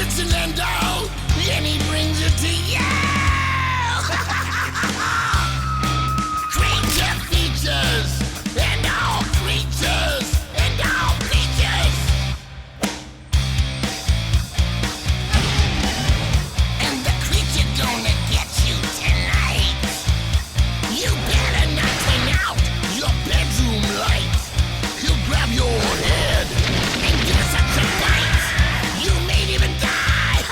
Dixieland doll, and he brings it to you. Creature features, and all creatures, and all creatures. And the creature gonna get you tonight. You better not turn out your bedroom light. He'll grab your head and give it such a bite. You may even die,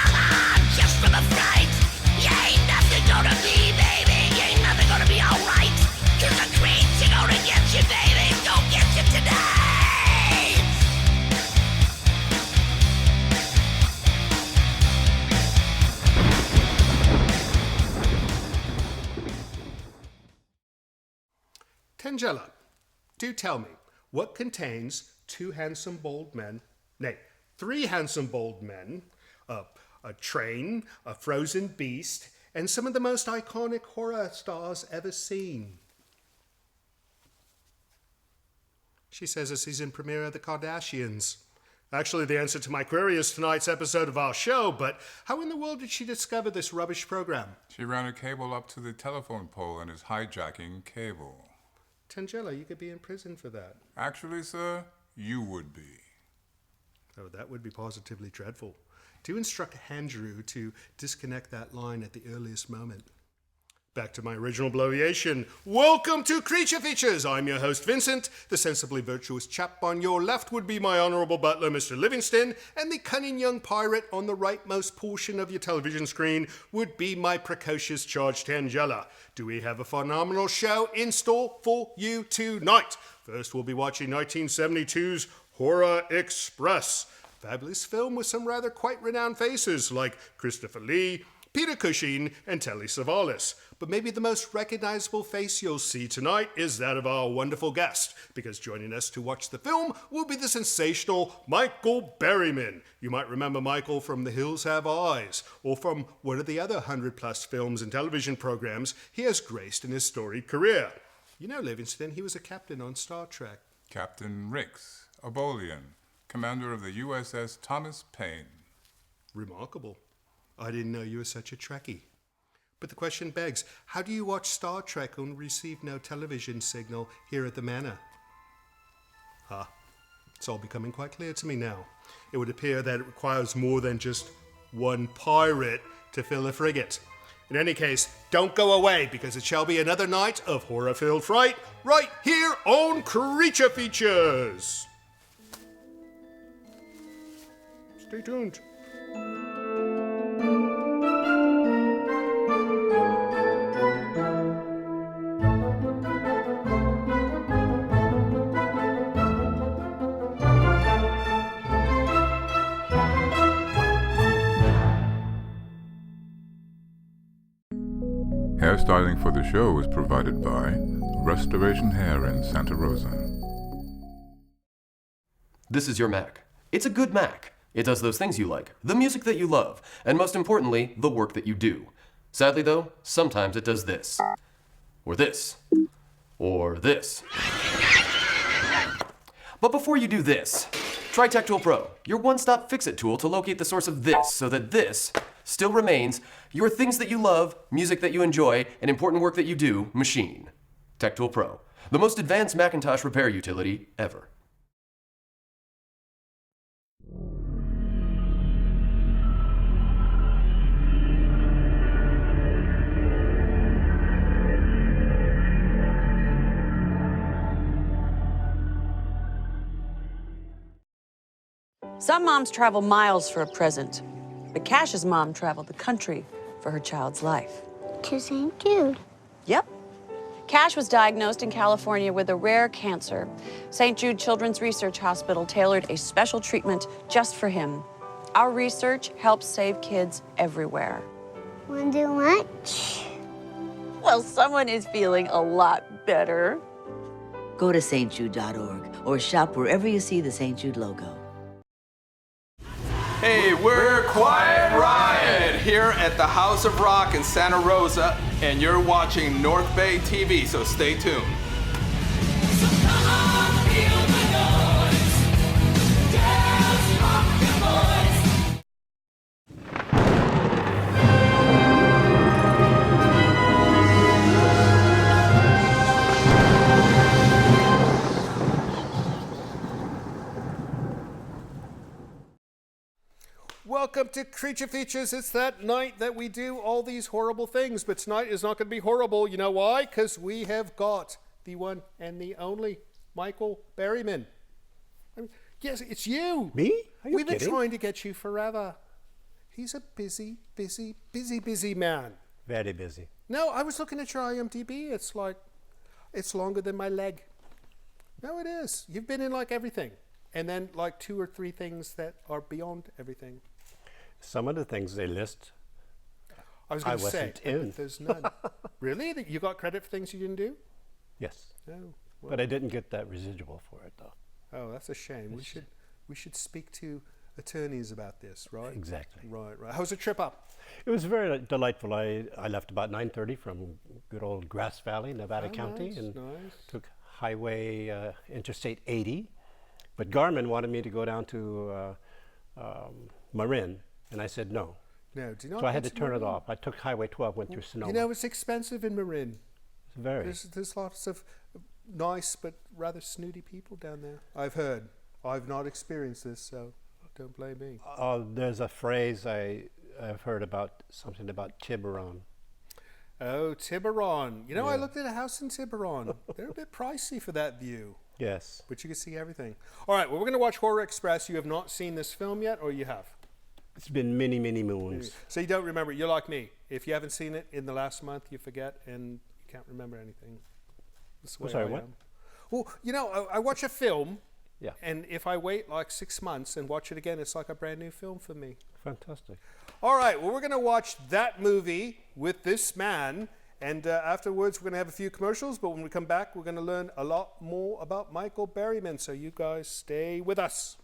just from a fright. You ain't nothing gonna be, baby. You ain't nothing gonna be alright. 'Cause the creature gonna get you, baby. Gonna get you tonight. Tangella, do tell me, what contains two handsome bald men, nay, three handsome bald men, a train, a frozen beast, and some of the most iconic horror stars ever seen? She says a season premiere of The Kardashians. Actually, the answer to my query is tonight's episode of our show, but how in the world did she discover this rubbish program? She ran a cable up to the telephone pole and is hijacking cable. Tangella, you could be in prison for that. Actually, sir, you would be. Oh, that would be positively dreadful. Do instruct Andrew to disconnect that line at the earliest moment. Back to my original bloviation. Welcome to Creature Features. I'm your host, Vincent. The sensibly virtuous chap on your left would be my honourable butler, Mr. Livingston, and the cunning young pirate on the rightmost portion of your television screen would be my precocious charge Tangella. Do we have a phenomenal show in store for you tonight? First, we'll be watching 1972's Horror Express. Fabulous film with some rather quite renowned faces like Christopher Lee, Peter Cushing, and Telly Savalas. But maybe the most recognizable face you'll see tonight is that of our wonderful guest, because joining us to watch the film will be the sensational Michael Berryman. You might remember Michael from The Hills Have Eyes, or from one of the other 100-plus films and television programs he has graced in his storied career. You know, Livingston, he was a captain on Star Trek. Captain Rix, Abolian, commander of the USS Thomas Paine. Remarkable. I didn't know you were such a Trekkie. But the question begs, how do you watch Star Trek and receive no television signal here at the Manor? It's all becoming quite clear to me now. It would appear that it requires more than just one pirate to fill a frigate. In any case, don't go away, because it shall be another night of horror-filled fright right here on Creature Features. Stay tuned. Hairstyling for the show was provided by Restoration Hair in Santa Rosa. This is your Mac. It's a good Mac. It does those things you like, the music that you love, and most importantly, the work that you do. Sadly though, sometimes it does this. Or this. Or this. But before you do this, try TechTool Pro, your one-stop fix-it tool to locate the source of this, so that this still remains your things that you love, music that you enjoy, and important work that you do machine. TechTool Pro, the most advanced Macintosh repair utility ever. Some moms travel miles for a present, but Cash's mom traveled the country for her child's life. To St. Jude. Yep. Cash was diagnosed in California with a rare cancer. St. Jude Children's Research Hospital tailored a special treatment just for him. Our research helps save kids everywhere. Want to do lunch? Well, someone is feeling a lot better. Go to stjude.org or shop wherever you see the St. Jude logo. Hey, we're Quiet Riot here at the House of Rock in Santa Rosa, and you're watching North Bay TV, so stay tuned. Welcome to Creature Features. It's that night that we do all these horrible things, but tonight is not going to be horrible. You know why? Because we have got the one and the only Michael Berryman. I mean, yes, it's you. Me? Are you We've kidding? been trying to get you forever. He's a busy man. Very busy. No, I was looking at your IMDb. It's like, it's longer than my leg. No, it is. You've been in like everything. And then like 2 or 3 things that are beyond everything. Some of the things they list, I was going to say, wasn't in. but there's none. Really? That you got credit for things you didn't do? yes. Oh, well. But I didn't get that residual for it, though. Oh, that's a shame. We should speak to attorneys about this, right? Exactly. Right. How's the trip up? It was very delightful. I left about 9:30 from good old Grass Valley, Nevada County, and took highway Interstate 80. But Garmin wanted me to go down to Marin, and I said no. No, do you not? So I had to turn it off. I took Highway 12, went through Sonoma. You know, it's expensive in Marin. It's very. There's lots of nice but rather snooty people down there. I've heard. I've not experienced this, so don't blame me. There's a phrase I've heard about, something about Tiburon. Oh, Tiburon. You know, I looked at a house in Tiburon. They're a bit pricey for that view. Yes. But you can see everything. All right, well, we're going to watch Horror Express. You have not seen this film yet, or you have? It's been many, many moons. So you don't remember. You're like me. If you haven't seen it in the last month, you forget, and you can't remember anything. That's the way sorry, I what? am. Well, you know, I watch a film, Yeah. and if I wait like 6 months and watch it again, it's like a brand new film for me. Fantastic. All right, well, we're going to watch that movie with this man, and afterwards we're going to have a few commercials, but when we come back, we're going to learn a lot more about Michael Berryman, so you guys stay with us.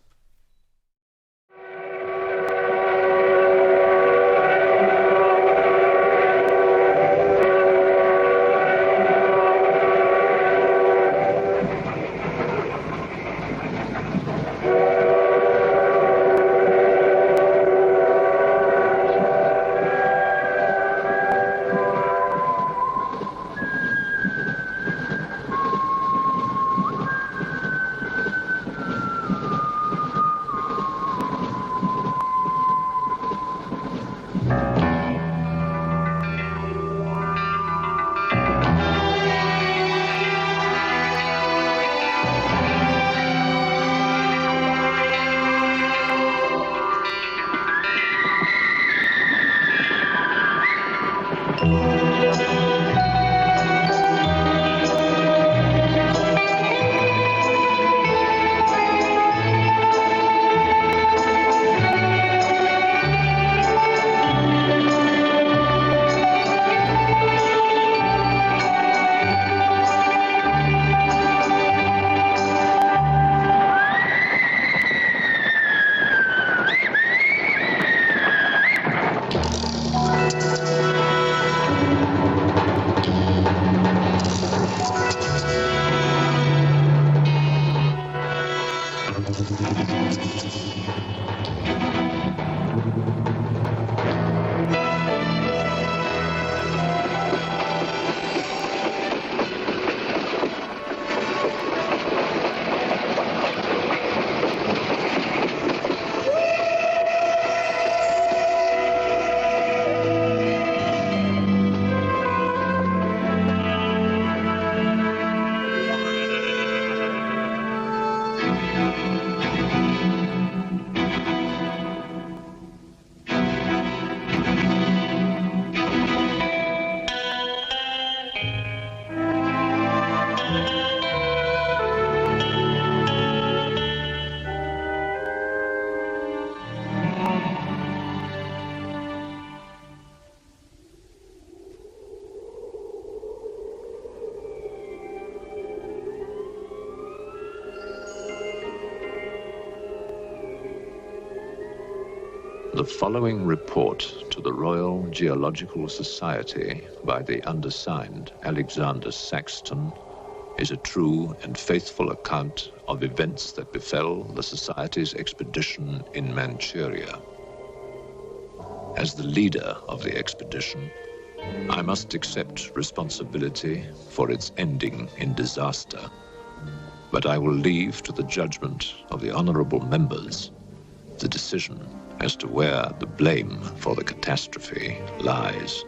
The following report to the Royal Geological Society by the undersigned Alexander Saxton is a true and faithful account of events that befell the Society's expedition in Manchuria. As the leader of the expedition, I must accept responsibility for its ending in disaster, but I will leave to the judgment of the honorable members the decision as to where the blame for the catastrophe lies.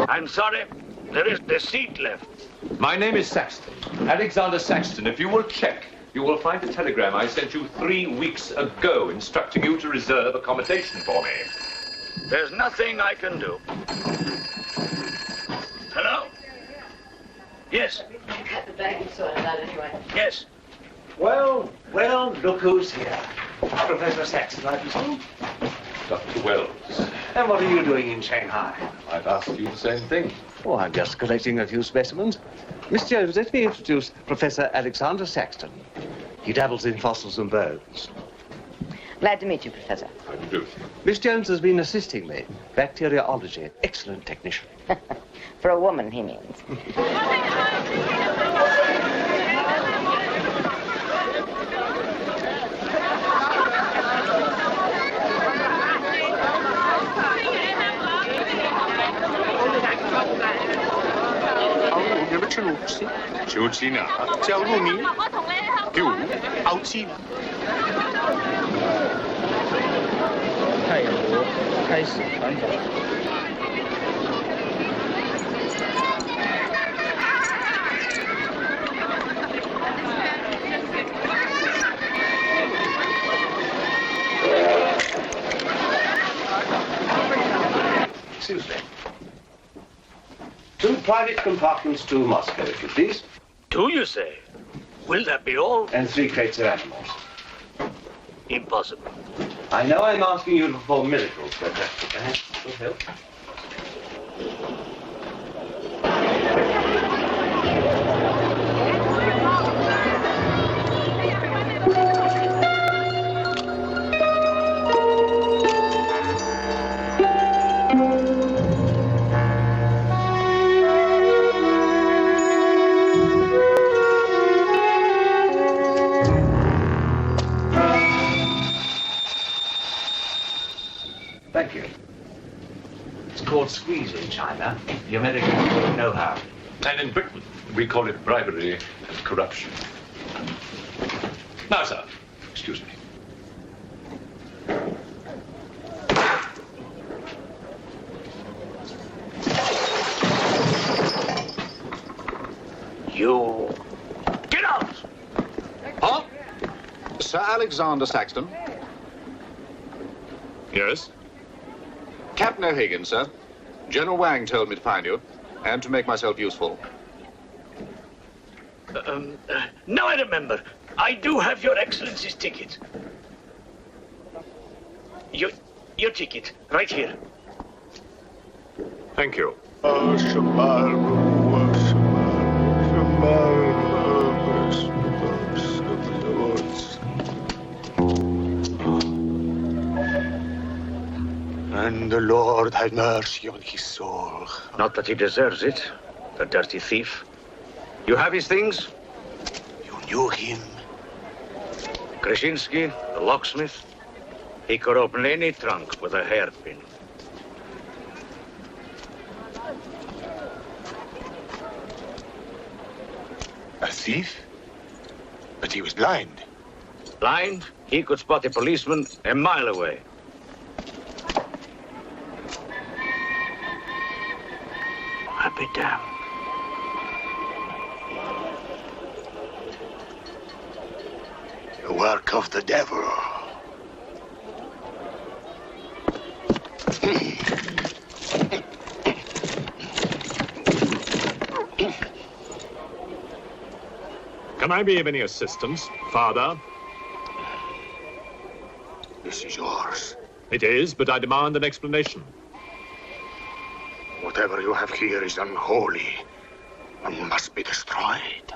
I'm sorry, there is the seat left. My name is Saxton, Alexander Saxton. If you will check, you will find a telegram I sent you 3 weeks ago instructing you to reserve accommodation for me. There's nothing I can do. Hello? Yes. Cut the baking soda that anyway. Yes. Well, look who's here. Professor Saxton, I presume? Dr. Wells. And what are you doing in Shanghai? I've asked you the same thing. Oh, I'm just collecting a few specimens. Miss Jones, let me introduce Professor Alexander Saxton. He dabbles in fossils and bones. Glad to meet you, Professor. How do you do? Miss Jones has been assisting me. Bacteriology. Excellent technician. For a woman, he means. Excuse me. 2 private compartments to Moscow, if you please. 2, you say? Will that be all? And 3 crates of animals. Impossible. I know I'm asking you to perform miracles, but perhaps it will help. Thank you. It's called squeeze in China. The Americans don't know how. And in Britain, we call it bribery and corruption. Now, sir, excuse me. You... Get out! Huh? Sir Alexander Saxton. Yes? Captain O'Higgins, sir. General Wang told me to find you, and to make myself useful. Now I remember. I do have your Excellency's ticket. Your ticket, right here. Thank you. And the Lord have mercy on his soul. Not that he deserves it, the dirty thief. You have his things? You knew him? Krasinski, the locksmith. He could open any trunk with a hairpin. A thief? But he was blind. Blind? He could spot a policeman a mile away. I'll be damned. The work of the devil. Can I be of any assistance, Father? This is yours. It is, but I demand an explanation. Whatever you have here is unholy and must be destroyed.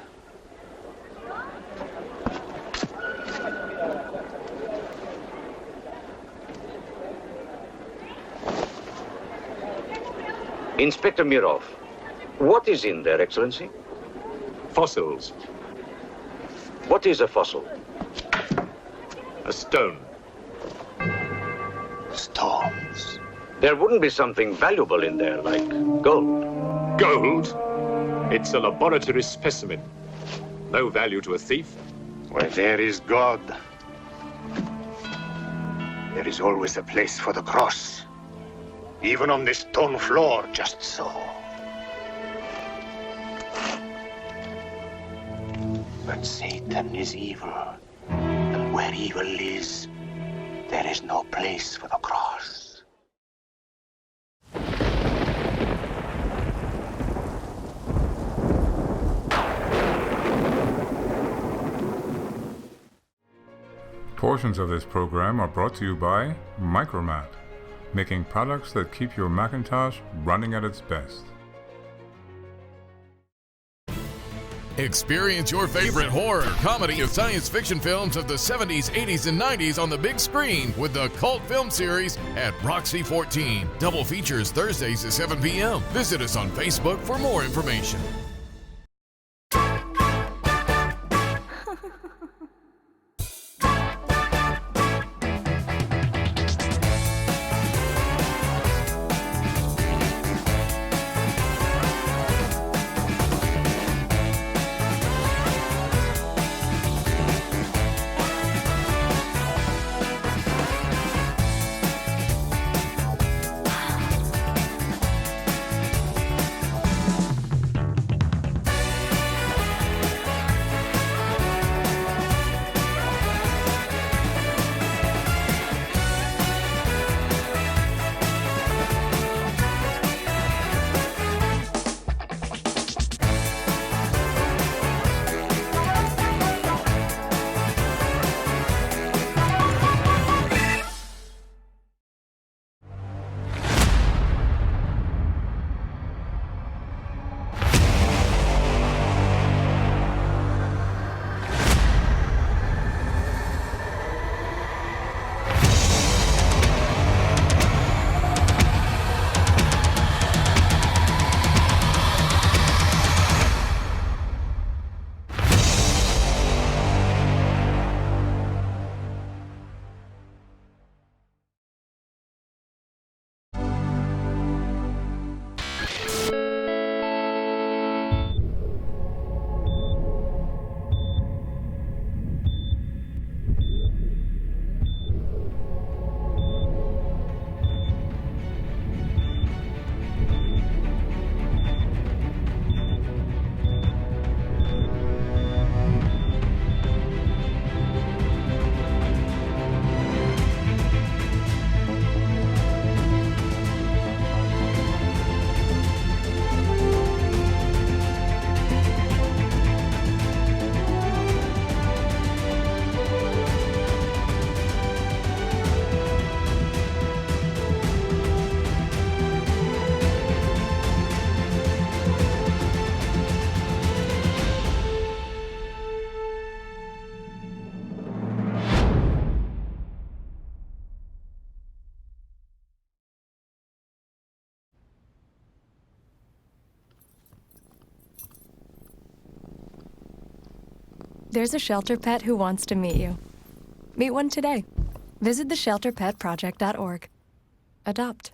Inspector Mirov, what is in there, Excellency? Fossils. What is a fossil? A stone. Stones. There wouldn't be something valuable in there, like gold. Gold? It's a laboratory specimen. No value to a thief. Where there is God, there is always a place for the cross. Even on this stone floor, just so. But Satan is evil. And where evil is, there is no place for the cross. Portions of this program are brought to you by Micromat, making products that keep your Macintosh running at its best. Experience your favorite horror, comedy, and science fiction films of the 70s, 80s, and 90s on the big screen with the Cult Film Series at Roxy 14. Double features Thursdays at 7 p.m. Visit us on Facebook for more information. There's a shelter pet who wants to meet you. Meet one today. Visit theshelterpetproject.org. Adopt.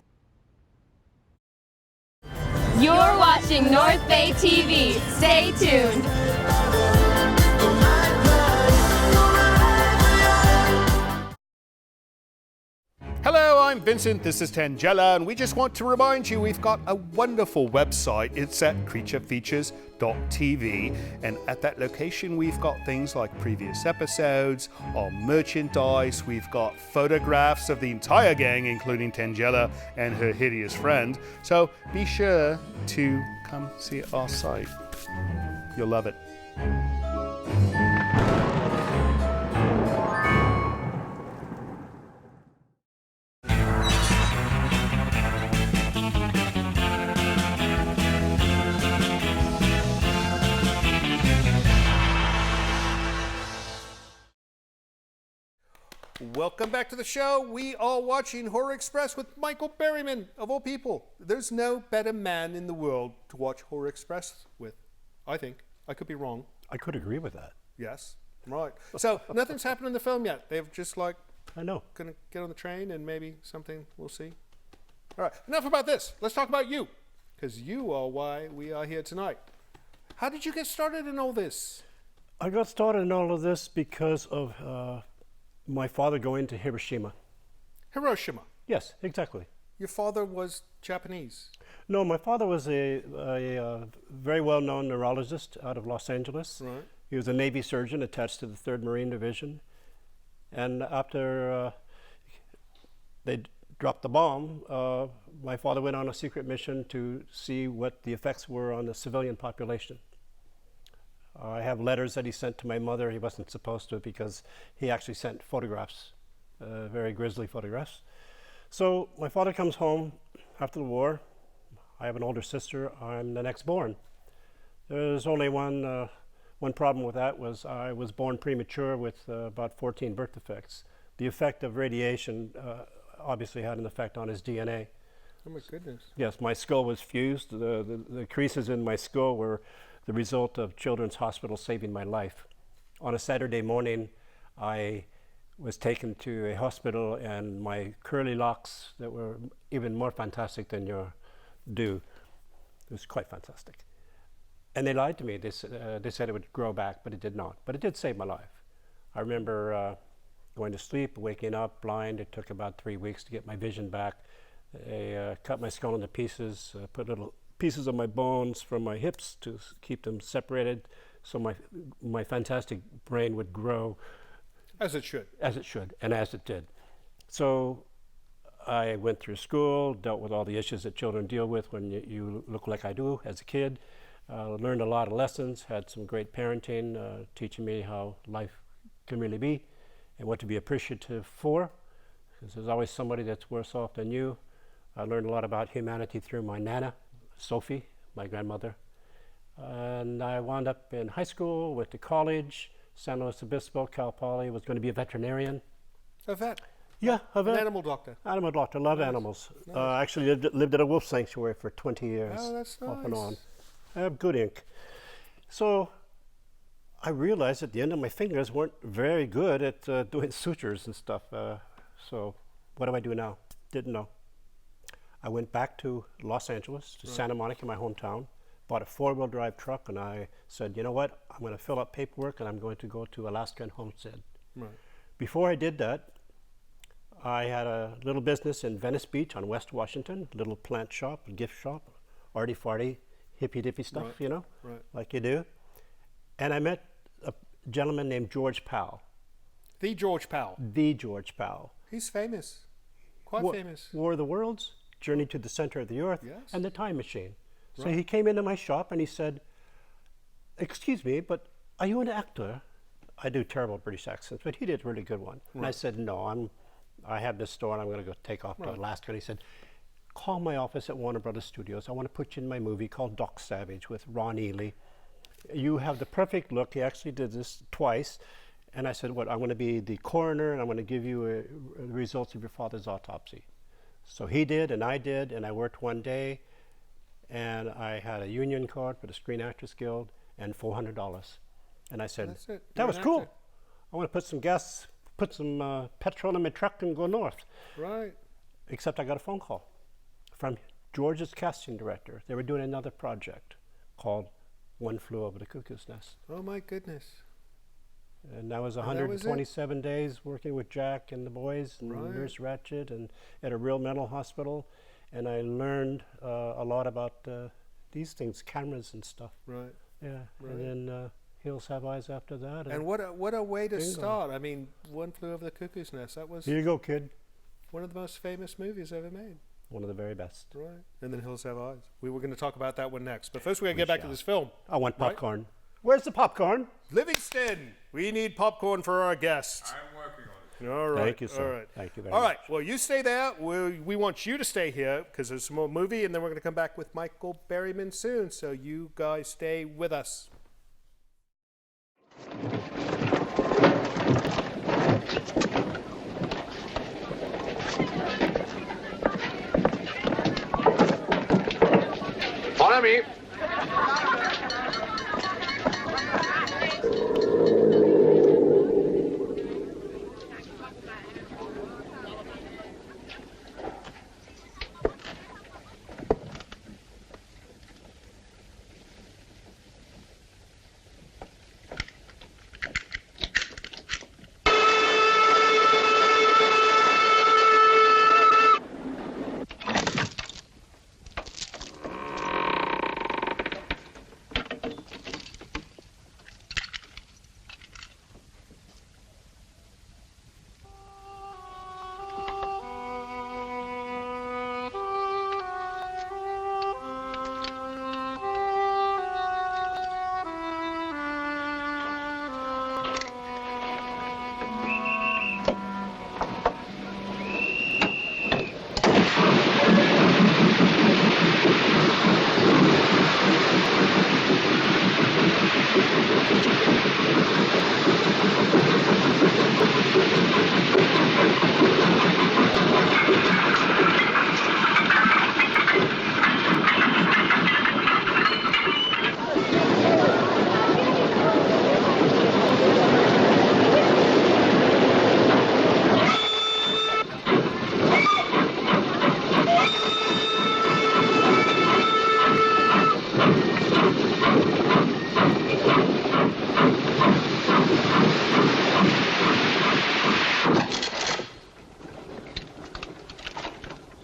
You're watching North Bay TV. Stay tuned. Hello, I'm Vincent, this is Tangella, and we just want to remind you we've got a wonderful website. It's at creaturefeatures.tv, and at that location we've got things like previous episodes, our merchandise, we've got photographs of the entire gang, including Tangella and her hideous friend. So be sure to come see our site. You'll love it. Welcome back to the show. We are watching Horror Express with Michael Berryman, of all people. There's no better man in the world to watch Horror Express with, I think. I could be wrong. I could agree with that. Yes, right. So nothing's happened in the film yet. They've just I know, gonna get on the train and maybe something, we'll see. All right, enough about this. Let's talk about you, because you are why we are here tonight. How did you get started in all this? I got started in all of this because of my father going to Hiroshima. Hiroshima? Yes, exactly. Your father was Japanese? No, my father was a very well-known neurologist out of Los Angeles. Right. He was a Navy surgeon attached to the 3rd Marine Division. And after they dropped the bomb, my father went on a secret mission to see what the effects were on the civilian population. I have letters that he sent to my mother. He wasn't supposed to, because he actually sent photographs, very grisly photographs. So my father comes home after the war. I have an older sister. I'm the next born. There's only one problem with that, was I was born premature with about 14 birth defects. The effect of radiation obviously had an effect on his DNA. Oh my goodness. Yes, my skull was fused. The creases in my skull were the result of Children's Hospital saving my life. On a Saturday morning, I was taken to a hospital, and my curly locks that were even more fantastic than your do, it was quite fantastic. And they lied to me. They said it would grow back, but it did not. But it did save my life. I remember going to sleep, waking up blind. It took about 3 weeks to get my vision back. They cut my skull into pieces, put little pieces of my bones from my hips to keep them separated, so my fantastic brain would grow. As it should. As it should, and as it did. So I went through school, dealt with all the issues that children deal with when you look like I do as a kid. Learned a lot of lessons, had some great parenting, teaching me how life can really be and what to be appreciative for, because there's always somebody that's worse off than you. I learned a lot about humanity through my Nana, Sophie, my grandmother. And I wound up in high school, went to college, San Luis Obispo, Cal Poly, was going to be a veterinarian. A vet? Yeah, a vet. An animal doctor? Animal doctor, love animals. Nice. Actually lived at a wolf sanctuary for 20 years. Oh, that's nice. Off and on. I have good ink. So I realized that the end of my fingers weren't very good at doing sutures and stuff. So what do I do now? Didn't know. I went back to Los Angeles, to Santa Monica, my hometown, bought a 4-wheel drive truck, and I said, you know what, I'm going to fill up paperwork and I'm going to go to Alaska and homestead. Right. Before I did that, I had a little business in Venice Beach on West Washington, little plant shop, gift shop, arty-farty, hippy-dippy stuff, Right. you know, Right. like you do. And I met a gentleman named George Powell. The George Powell. The George Powell. He's famous. Quite famous. War of the Worlds, Journey to the Center of the Earth, Yes. and The Time Machine. So Right. he came into my shop and he said, excuse me, but are you an actor? I do terrible British accents, but he did a really good one. And I Right. said, no, I have this store and I'm going to go take off to Right. Alaska. And he said, call my office at Warner Brothers Studios. I want to put you in my movie called Doc Savage with Ron Ely. You have the perfect look. He actually did this twice. And I said, what, I'm going to be the coroner and I'm going to give you the results of your father's autopsy. So he did and I worked one day and I had a union card for the Screen Actors Guild and $400. And I said, That's it. that You're was an cool. actor. I want to put some gas, put some petrol in my truck and go north. Right. Except I got a phone call from George's casting director. They were doing another project called One Flew Over the Cuckoo's Nest. Oh my goodness. And that was And that was it? 127 days working with Jack and the boys and Right. Nurse Ratched and at a real mental hospital. And I learned a lot about these things, cameras and stuff. Right. Yeah. Right. And then Hills Have Eyes after that. And what a way to Bingo. start. I mean, One Flew Over the Cuckoo's Nest. That was Here you go, kid. one of the most famous movies ever made. One of the very best. Right. And then Hills Have Eyes. We were going to talk about that one next. But first we're going to get back to this film. I want Right? popcorn. Where's the popcorn? Livingston, we need popcorn for our guest. I'm working on it. All right. Thank you, sir. All right. Thank you very All much. right. Well, you stay there. We want you to stay here because there's some more movie, and then we're going to come back with Michael Berryman soon. So you guys stay with us. Follow me.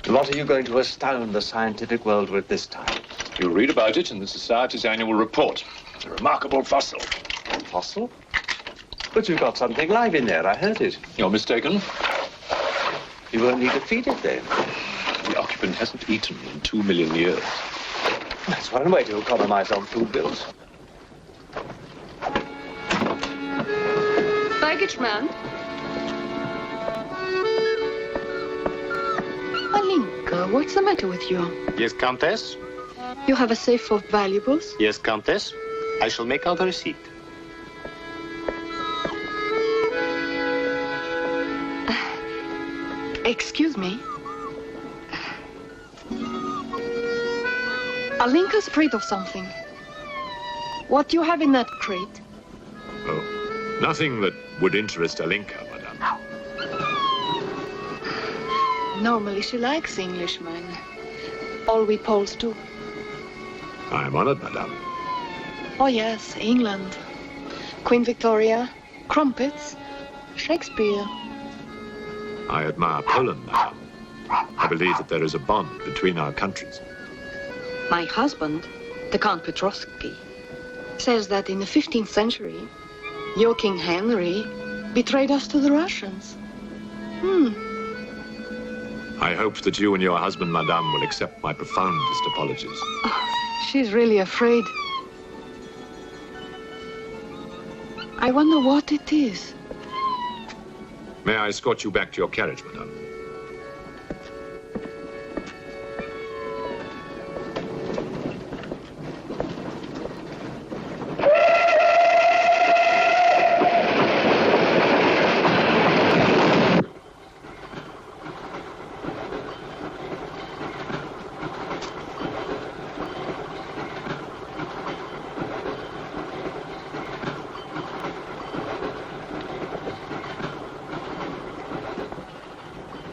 What are you going to astound the scientific world with this time? You'll read about it in the Society's annual report. It's a remarkable fossil. Fossil? But you've got something live in there, I heard it. You're mistaken. You won't need to feed it then. The occupant hasn't eaten in 2 million years. That's one way to economize on food bills. Baggage man. Alinka, what's the matter with you? Yes, Countess? You have a safe full of valuables? Yes, Countess. I shall make out a receipt. Excuse me. Alinka's afraid of something. What do you have in that crate? Oh, nothing that would interest Alinka, madame. Normally she likes Englishmen. All we Poles do. I am honored, madame. Oh yes, England. Queen Victoria, crumpets, Shakespeare. I admire Poland, madame. I believe that there is a bond between our countries. My husband, the Count Petrovsky, says that in the 15th century, your King Henry betrayed us to the Russians. I hope that you and your husband, madame, will accept my profoundest apologies. She's really afraid. I wonder what it is. May I escort you back to your carriage, madame?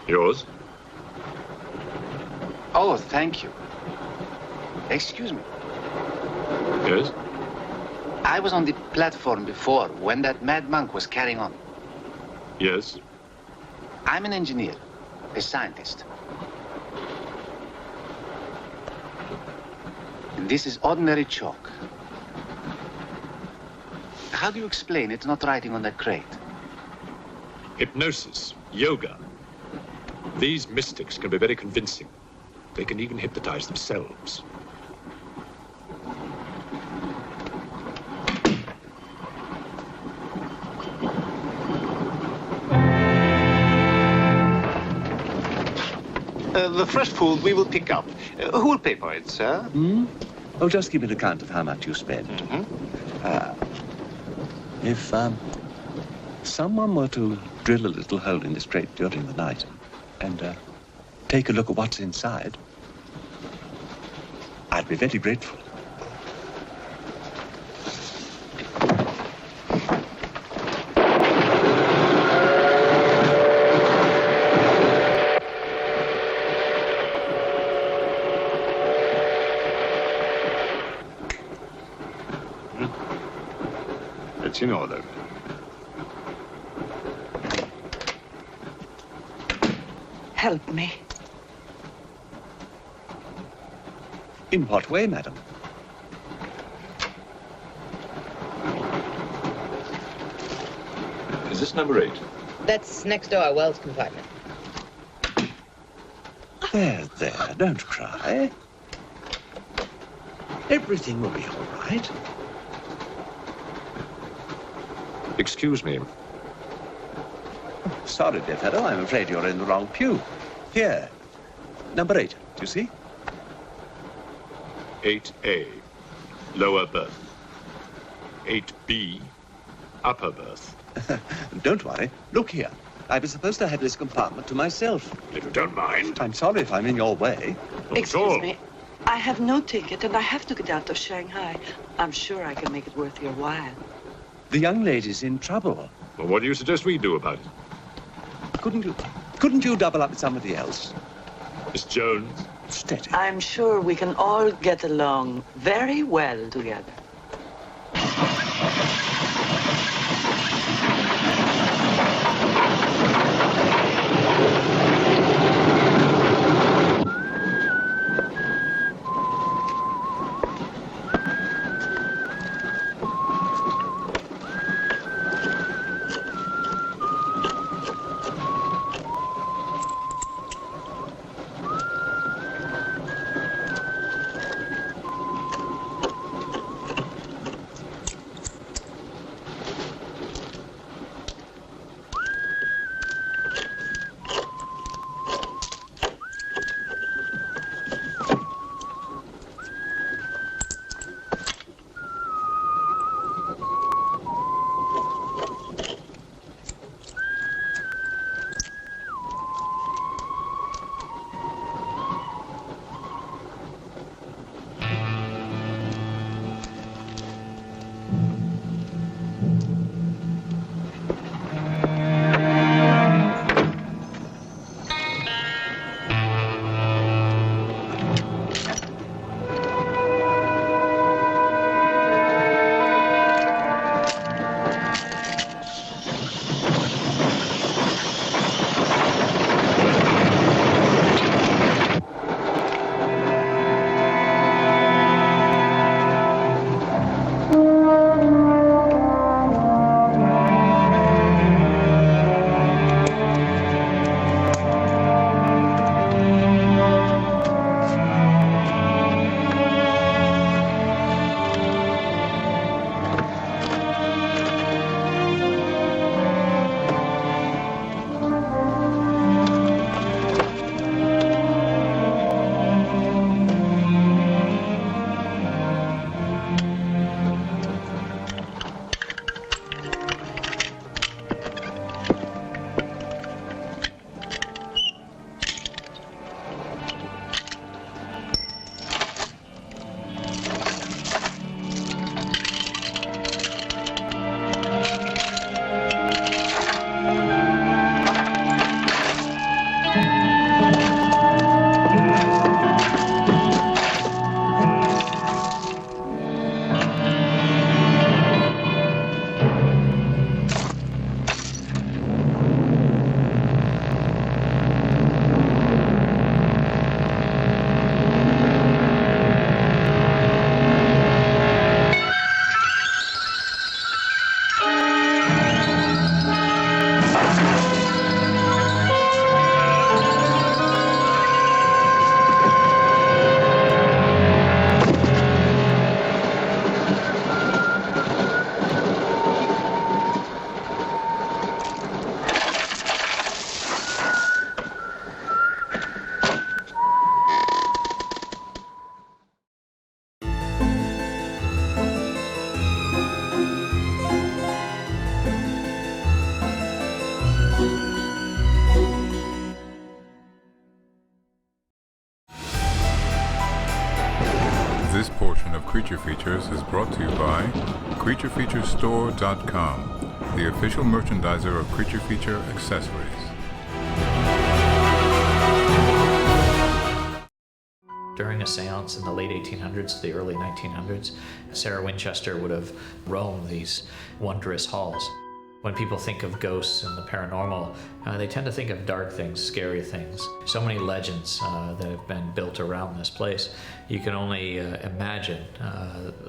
Yours? Oh, thank you. Excuse me. Yes? I was on the platform before when that mad monk was carrying on. Yes? I'm an engineer, a scientist. And this is ordinary chalk. How do you explain it's not writing on that crate? Hypnosis, yoga. These mystics can be very convincing. They can even hypnotize themselves. The fresh food we will pick up. Who will pay for it, sir? Oh, just give an account of how much you spend. If someone were to drill a little hole in this crate during the night and take a look at what's inside, I'd be very grateful. It's in order. Help me. In what way, madam? Is this number 8? That's next door, Wells compartment. There, don't cry. Everything will be all right. Excuse me. Sorry, dear fellow, I'm afraid you're in the wrong pew. Here, number 8, do you see? 8A, lower berth. 8B, upper berth. Don't worry. Look here. I was supposed to have this compartment to myself. If you don't mind. I'm sorry if I'm in your way. Excuse me. I have no ticket and I have to get out of Shanghai. I'm sure I can make it worth your while. The young lady's in trouble. Well, what do you suggest we do about it? Couldn't you double up with somebody else? Miss Jones? Steady. I'm sure we can all get along very well together. This portion of Creature Features is brought to you by CreatureFeatureStore.com, the official merchandiser of Creature Feature accessories. During a seance in the late 1800s to the early 1900s, Sarah Winchester would have roamed these wondrous halls. When people think of ghosts and the paranormal, they tend to think of dark things, scary things. So many legends that have been built around this place. You can only imagine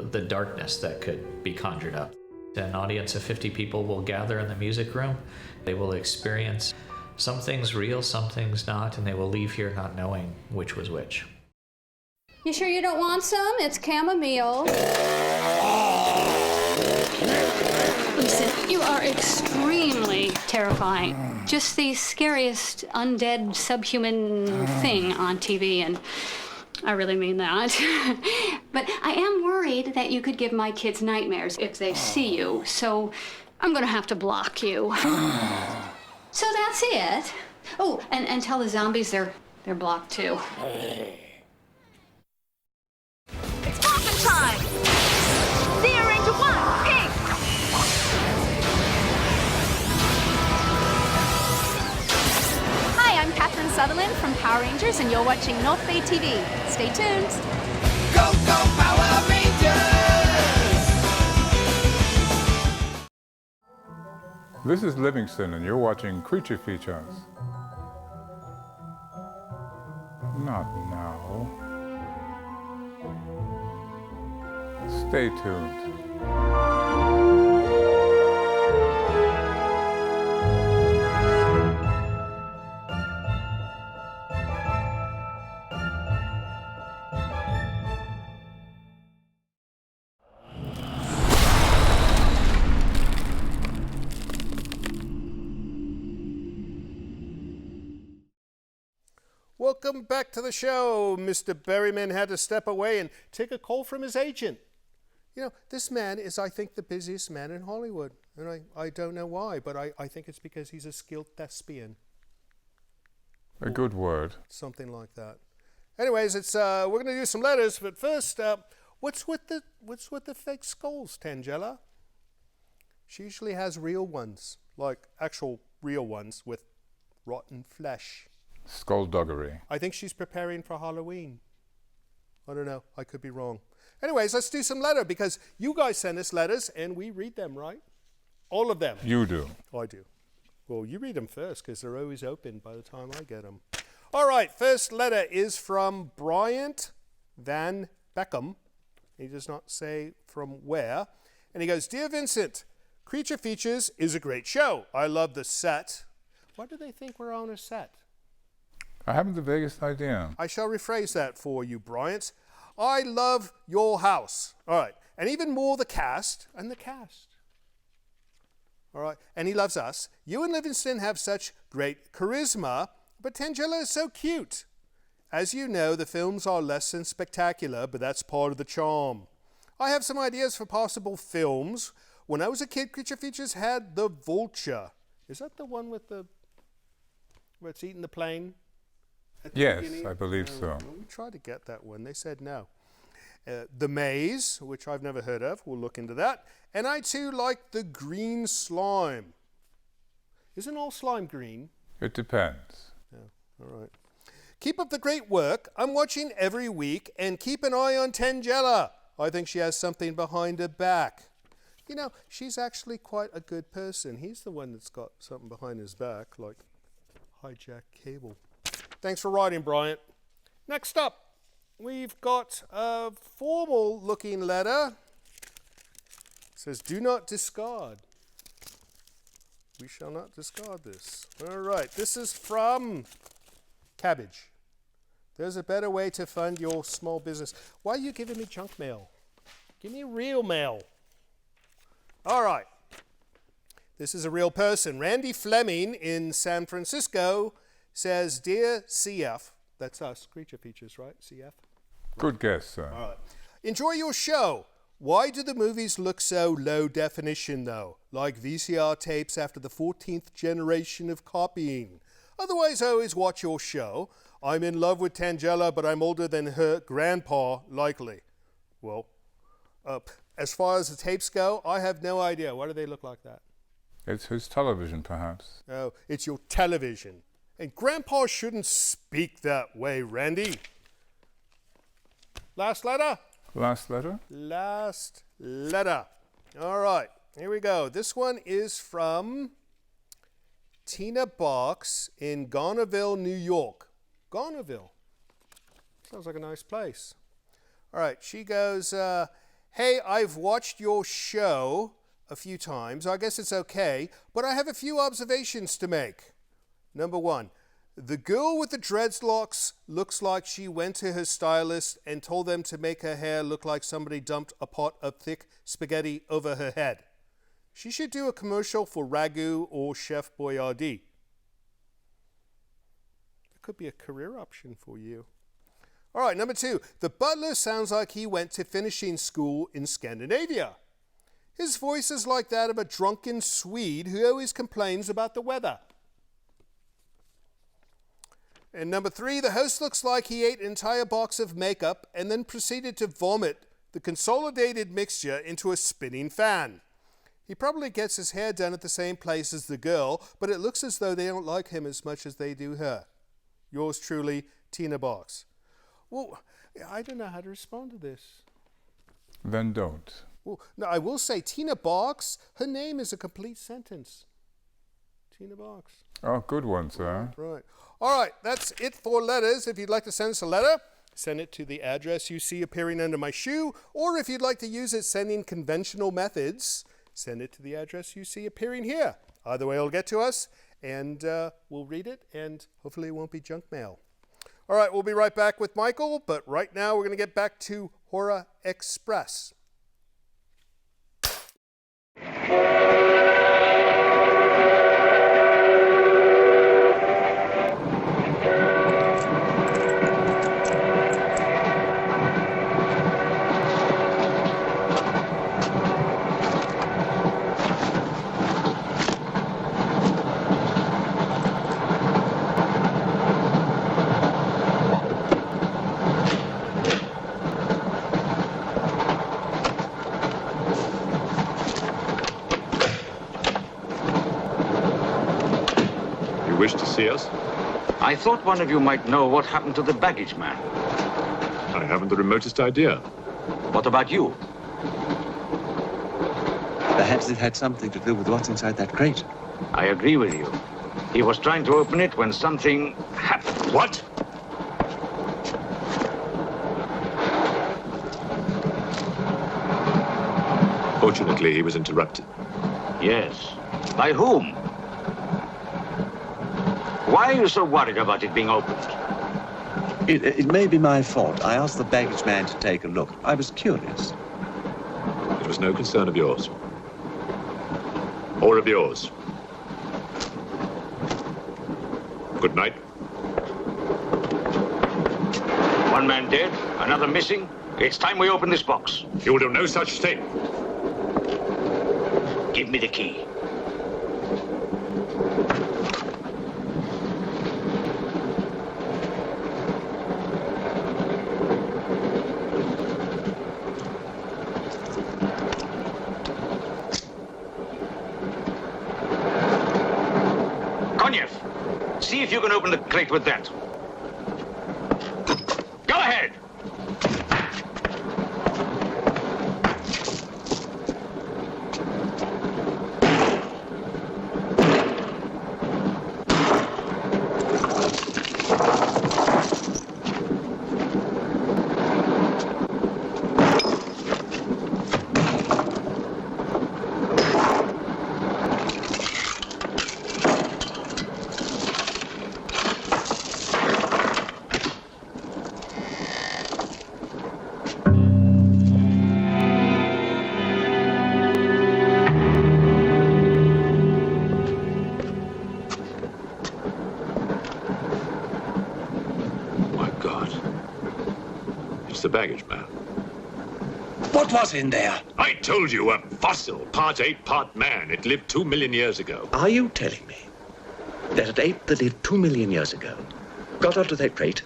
the darkness that could be conjured up. An audience of 50 people will gather in the music room. They will experience some things real, some things not, and they will leave here not knowing which was which. You sure you don't want some? It's chamomile. Listen, you are extremely terrifying. Just the scariest undead subhuman thing on TV, and I really mean that. But I am worried that you could give my kids nightmares if they see you, so I'm gonna have to block you. So that's it. Oh, and tell the zombies they're blocked too. It's morphin' time! Zero into one, pink! Hi, I'm Catherine Sutherland from Power Rangers, and you're watching North Bay TV. Stay tuned. Go, go, Power Rangers! This is Livingston, and you're watching Creature Features. Not now. Stay tuned. Welcome back to the show. Mr. Berryman had to step away and take a call from his agent. You know, this man is, I think, the busiest man in Hollywood. And I don't know why, but I think it's because he's a skilled thespian. A good word. Something like that. Anyways, it's we're going to do some letters, but first, what's with the fake skulls, Tangela? She usually has real ones, like actual real ones with rotten flesh. Skullduggery. I think she's preparing for Halloween. I don't know. I could be wrong. Anyways, let's do some letter because you guys send us letters and we read them, right? All of them. You do. I do. Well, you read them first because they're always open by the time I get them. All right, first letter is from Bryant Van Beckham. He does not say from where. And he goes, Dear Vincent, Creature Features is a great show. I love the set. Why do they think we're on a set? I haven't the vaguest idea. I shall rephrase that for you, Bryant. I love your house. All right. And even more the cast. And the cast. All right. And he loves us. You and Livingston have such great charisma, but Tangela is so cute. As you know, the films are less than spectacular, but that's part of the charm. I have some ideas for possible films. When I was a kid, Creature Features had The Vulture. Is that the one with the where it's eating the plane? Yes, I believe so. We tried to get that one. They said no. The Maze, which I've never heard of. We'll look into that. And I, too, like the green slime. Isn't all slime green? It depends. Yeah. All right. Keep up the great work. I'm watching every week, and keep an eye on Tangela. I think she has something behind her back. You know, she's actually quite a good person. He's the one that's got something behind his back, like hijacked cable. Thanks for writing, Bryant. Next up, we've got a formal-looking letter. It says, do not discard. We shall not discard this. All right, this is from Cabbage. There's a better way to fund your small business. Why are you giving me junk mail? Give me real mail. All right. This is a real person. Randy Fleming in San Francisco says, Dear CF, that's us, Creature Features, right? CF? Good guess, sir. All right. Enjoy your show. Why do the movies look so low definition, though? Like VCR tapes after the 14th generation of copying. Otherwise, I always watch your show. I'm in love with Tangela, but I'm older than her grandpa, likely. Well, as far as the tapes go, I have no idea. Why do they look like that? It's his television, perhaps. Oh, it's your television. And grandpa shouldn't speak that way, Randy. Last letter? Last letter? Last letter. All right, here we go. This one is from Tina Box in Garnerville, New York. Garnerville. Sounds like a nice place. All right, she goes, hey, I've watched your show a few times. I guess it's okay, but I have a few observations to make. Number one, the girl with the dreadlocks looks like she went to her stylist and told them to make her hair look like somebody dumped a pot of thick spaghetti over her head. She should do a commercial for Ragu or Chef Boyardee. It could be a career option for you. All right, number two, the butler sounds like he went to finishing school in Scandinavia. His voice is like that of a drunken Swede who always complains about the weather. And number three, the host looks like he ate an entire box of makeup and then proceeded to vomit the consolidated mixture into a spinning fan. He probably gets his hair done at the same place as the girl, but it looks as though they don't like him as much as they do her. Yours truly, Tina Box. Well, I don't know how to respond to this. Then don't. Well, no, I will say Tina Box, her name is a complete sentence. Tina Box. Oh, good one, sir. Right. All right, that's it for letters. If you'd like to send us a letter, send it to the address you see appearing under my shoe, or if you'd like to use it sending conventional methods, send it to the address you see appearing here. Either way, it'll get to us, and we'll read it, and hopefully it won't be junk mail. All right, we'll be right back with Michael, but right now we're going to get back to Horror Express. Wish to see us? I thought one of you might know what happened to the baggage man. I haven't the remotest idea. What about you? Perhaps it had something to do with what's inside that crate. I agree with you. He was trying to open it when something happened. What? Fortunately, he was interrupted. Yes. By whom? Why are you so worried about it being opened? It may be my fault. I asked the baggage man to take a look. I was curious. It was no concern of yours. Or of yours. Good night. One man dead, another missing. It's time we open this box. You will do no such thing. Give me the key. See if you can open open the crate with that. Go ahead! The baggage man. What was in there? I told you, a fossil, part ape, part man. It lived 2 million years ago. Are you telling me that an ape that lived 2 million years ago got onto that crate,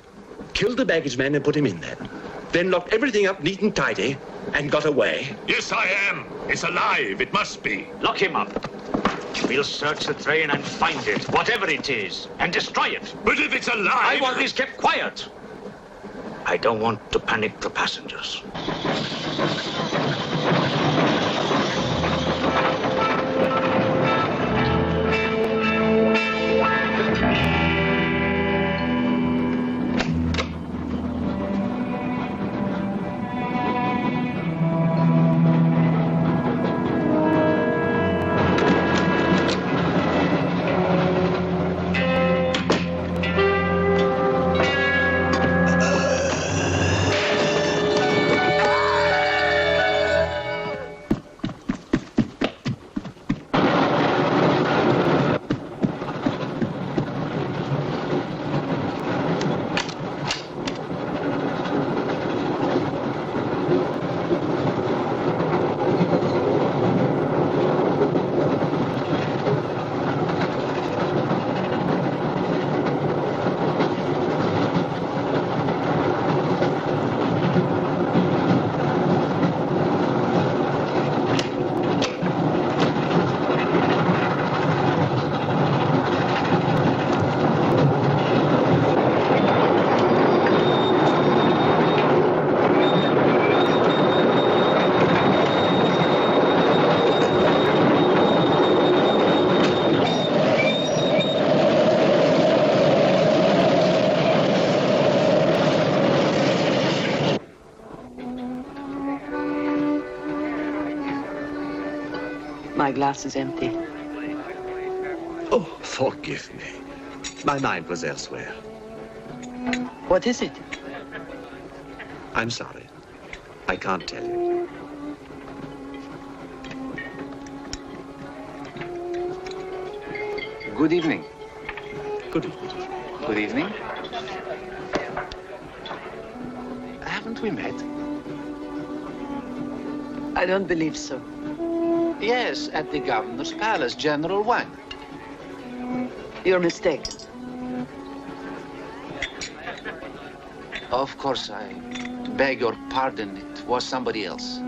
killed the baggage man and put him in there, then locked everything up neat and tidy and got away? Yes, I am. It's alive. It must be. Lock him up. We'll search the train and find it, whatever it is, and destroy it. But if it's alive... I want this kept quiet. I don't want to panic the passengers. My glass is empty. Oh, forgive me. My mind was elsewhere. What is it? I'm sorry. I can't tell you. Good evening. Good evening. Good evening. Haven't we met? I don't believe so. Yes, at the governor's palace, General Wang. You're mistaken. Of course, I beg your pardon. It was somebody else.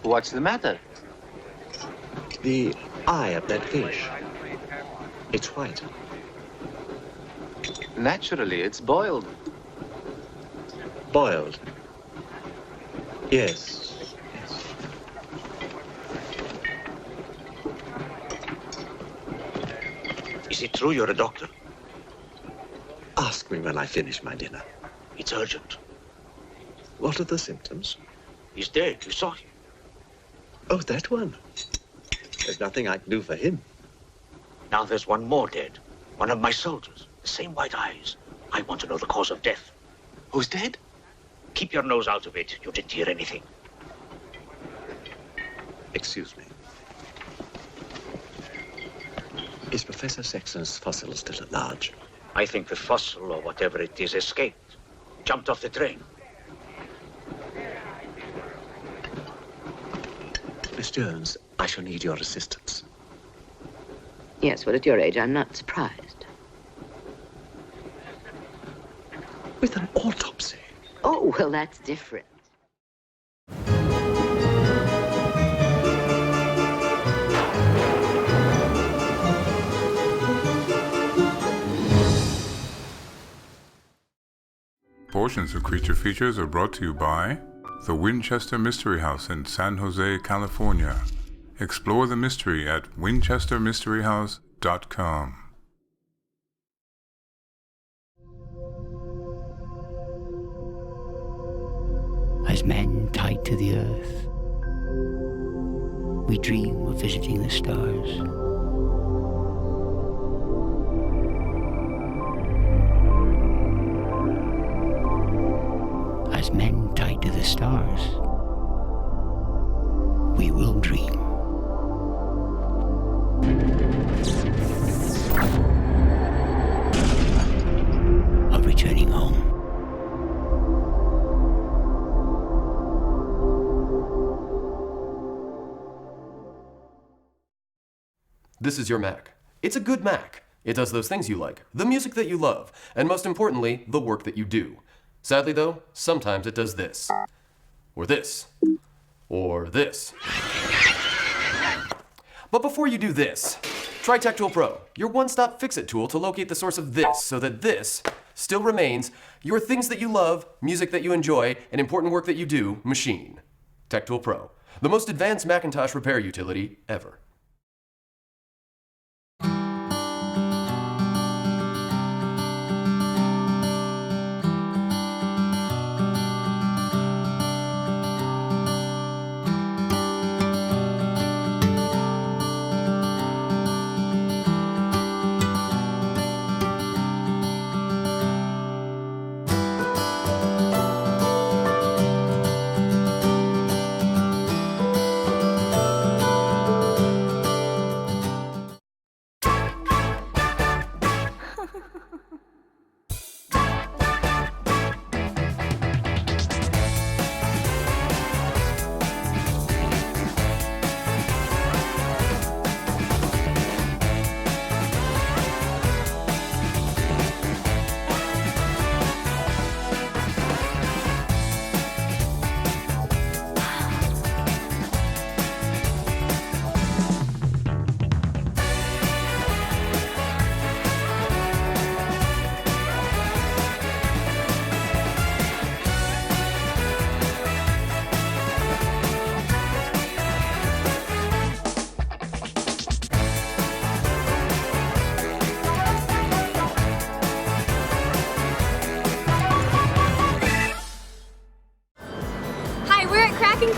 What's the matter? The eye of that fish. It's white. Naturally, it's boiled. Boiled? Yes. Is it true you're a doctor? Ask me when I finish my dinner. It's urgent. What are the symptoms? He's dead. You saw him. Oh, that one. There's nothing I can do for him. Now there's one more dead. One of my soldiers. The same white eyes. I want to know the cause of death. Who's dead? Keep your nose out of it. You didn't hear anything. Excuse me. Is Professor Sexton's fossil still at large? I think the fossil, or whatever it is, escaped. Jumped off the train. Miss Jones, I shall need your assistance. Yes, well, at your age, I'm not surprised. With an autopsy? Oh, well, that's different. Portions of Creature Features are brought to you by the Winchester Mystery House in San Jose, California. Explore the mystery at winchestermysteryhouse.com. As men tied to the earth, we dream of visiting the stars. As men tied to the stars, we will dream of returning home. This is your Mac. It's a good Mac. It does those things you like, the music that you love, and most importantly, the work that you do. Sadly though, sometimes it does this, or this, or this. But before you do this, try TechTool Pro, your one-stop fix-it tool to locate the source of this so that this still remains your things that you love, music that you enjoy, and important work that you do machine. TechTool Pro, the most advanced Macintosh repair utility ever.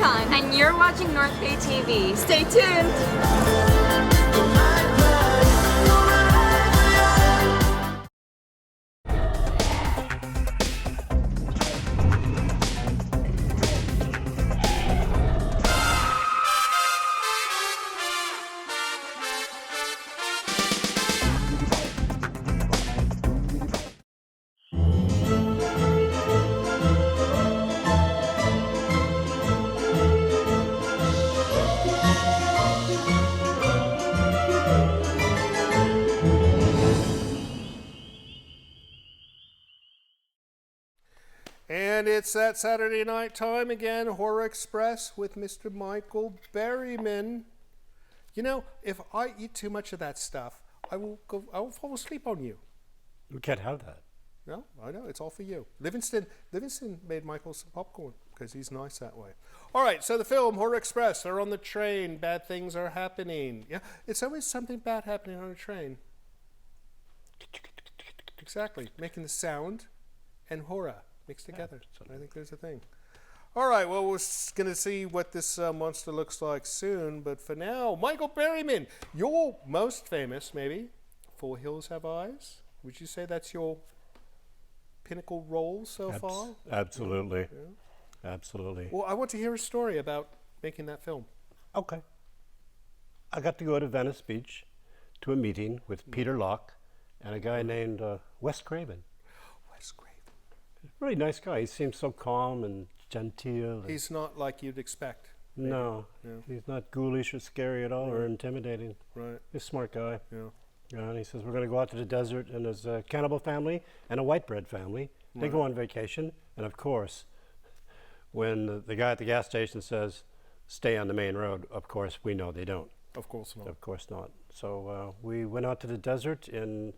And you're watching North Bay TV. Stay tuned. And it's that Saturday night time again, Horror Express with Mr. Michael Berryman. You know, if I eat too much of that stuff, I will fall asleep on you. We can't have that. No, I know, it's all for you. Livingston made Michael some popcorn because he's nice that way. All right, so the film, Horror Express, they're on the train, bad things are happening. Yeah, it's always something bad happening on a train. Exactly, making the sound and horror mixed together. I think there's a thing. All right, well, we're going to see what this monster looks like soon, but for now, Michael Berryman, you're most famous, maybe, for Hills Have Eyes. Would you say that's your pinnacle role so far? Absolutely. Yeah. Absolutely. Well, I want to hear a story about making that film. Okay. I got to go to Venice Beach to a meeting with Peter Locke and a guy named Wes Craven. Wes Craven. Really nice guy. He seems so calm and genteel. He's not like you'd expect. No, he's not ghoulish or scary at all or intimidating. Right. He's a smart guy. Yeah. And he says, we're going to go out to the desert, and there's a cannibal family and a white bread family, They go on vacation, and of course, when the guy at the gas station says, stay on the main road, of course, we know they don't. Of course not. Of course not. So we went out to the desert in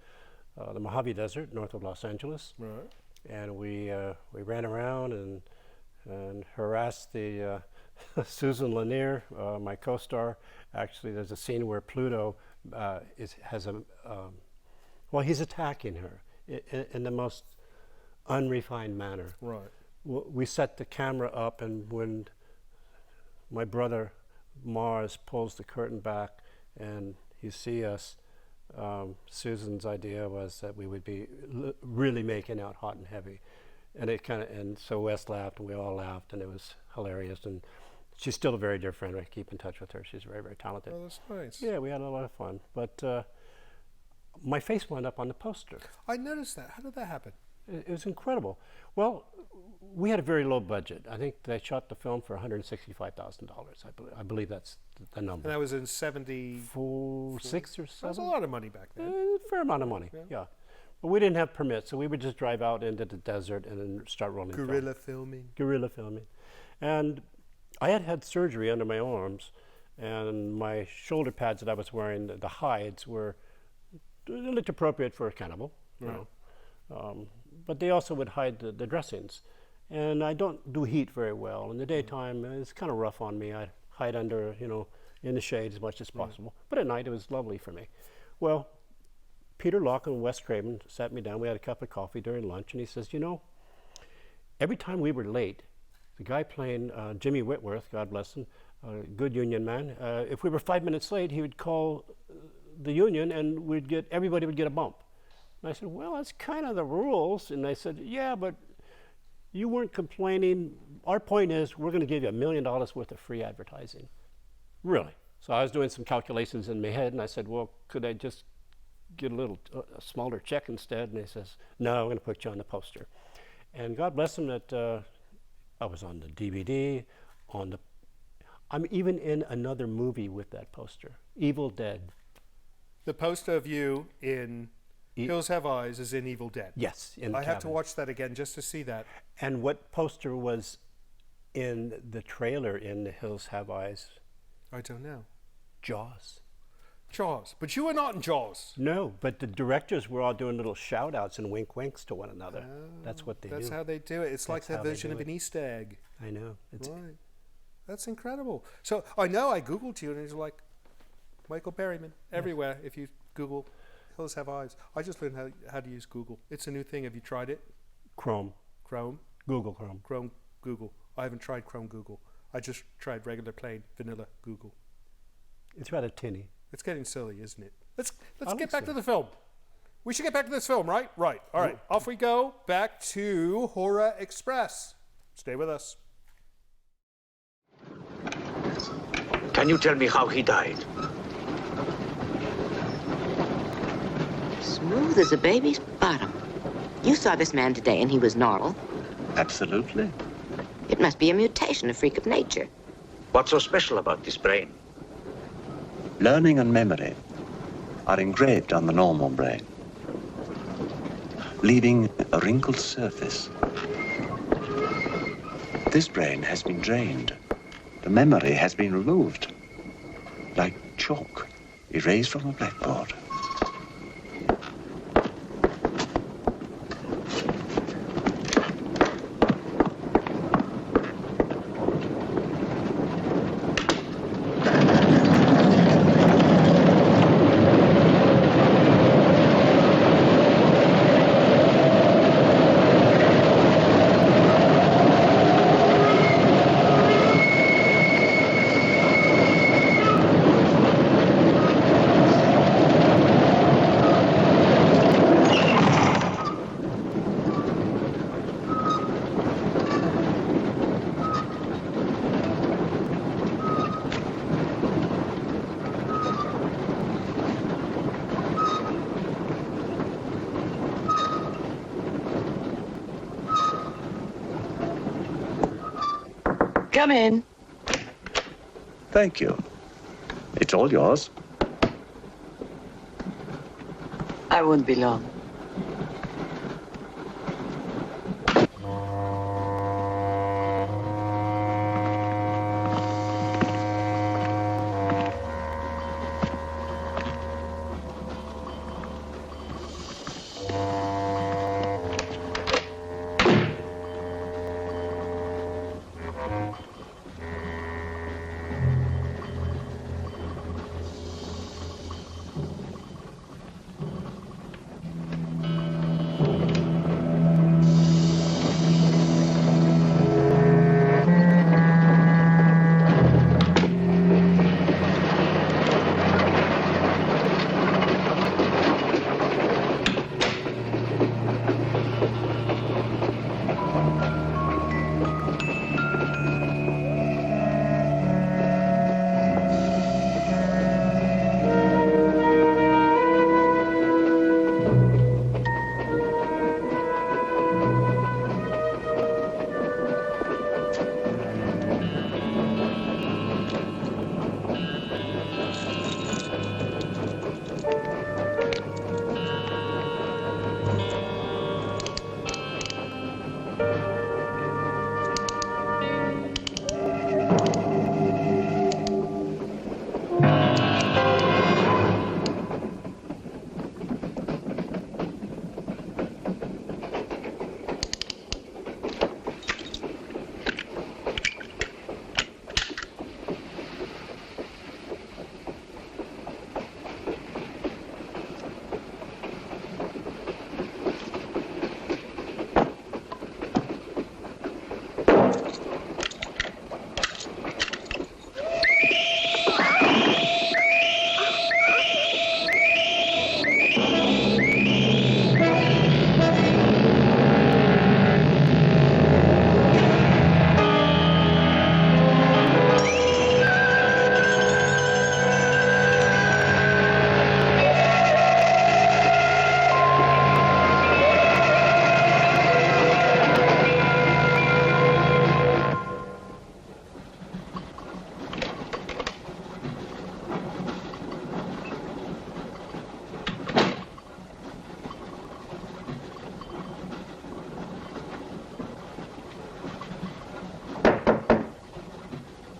the Mojave Desert, north of Los Angeles. Right. And we ran around and harassed the Susan Lanier, my co-star. Actually, there's a scene where Pluto he's attacking her in the most unrefined manner. Right. We set the camera up, and when my brother Mars pulls the curtain back and you see us, Susan's idea was that we would be really making out hot and heavy, and so Wes laughed and we all laughed, and it was hilarious. And she's still a very dear friend. I keep in touch with her. She's very, very talented. Oh, that's nice. Yeah, we had a lot of fun. But my face wound up on the poster. I noticed that. How did that happen? It was incredible. Well, we had a very low budget. I think they shot the film for $165,000. I believe that's the number. And that was in 74, 6 or 7. That was a lot of money back then. A fair amount of money, yeah. But we didn't have permits, so we would just drive out into the desert and then start rolling Guerrilla filming. Guerrilla filming. And I had surgery under my arms, and my shoulder pads that I was wearing, the hides, they looked appropriate for a cannibal, you know. But they also would hide the dressings. And I don't do heat very well. In the daytime, it's kind of rough on me. I hide under, in the shade as much as possible. But at night, it was lovely for me. Well, Peter Locke and Wes Craven sat me down. We had a cup of coffee during lunch, and he says, every time we were late, the guy playing Jimmy Whitworth, God bless him, a good union man, if we were 5 minutes late, he would call the union, and everybody would get a bump. And I said, well, that's kind of the rules. And they said, yeah, but you weren't complaining. Our point is, we're going to give you $1 million worth of free advertising. Really? So I was doing some calculations in my head, and I said, well, could I just get a smaller check instead? And he says, no, I'm going to put you on the poster. And God bless him that I was on the DVD, I'm even in another movie with that poster, Evil Dead. The poster of you in Hills Have Eyes is in Evil Dead. Yes, in the I have to cabin. watch that again just to see that. And what poster was in the trailer in The Hills Have Eyes? I don't know. Jaws. Jaws. But you were not in Jaws. No, but the directors were all doing little shout-outs and wink-winks to one another. That's what they do. That's how they do it. It's like their version of an Easter egg. I know. Right. That's incredible. So I know I Googled you, and it's like Michael Berryman everywhere. If you Google Hills Have Eyes. I just learned how to use Google. It's a new thing. Have you tried it? Chrome. Google Chrome. Chrome Google. I haven't tried Chrome Google. I just tried regular plain vanilla Google. It's rather tinny. It's getting silly, isn't it? Let's get back to the film. We should get back to this film, right? Right. All right. Off we go back to Horror Express. Stay with us. Can you tell me how he died? Smooth as a baby's bottom. You saw this man today and he was normal. Absolutely. It must be a mutation, a freak of nature. What's so special about this brain? Learning and memory are engraved on the normal brain, leaving a wrinkled surface. This brain has been drained. The memory has been removed, like chalk erased from a blackboard. Come in. Thank you. It's all yours. I won't be long.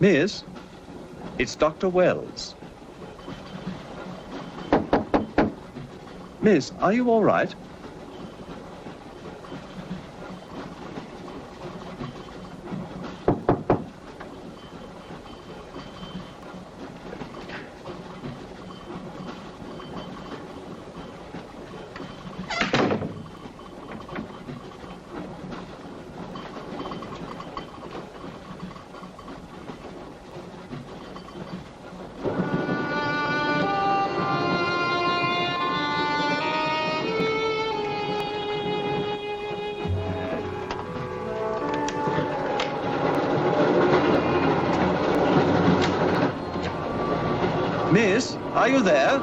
Miss, it's Dr. Wells. Miss, are you all right? Miss, are you there?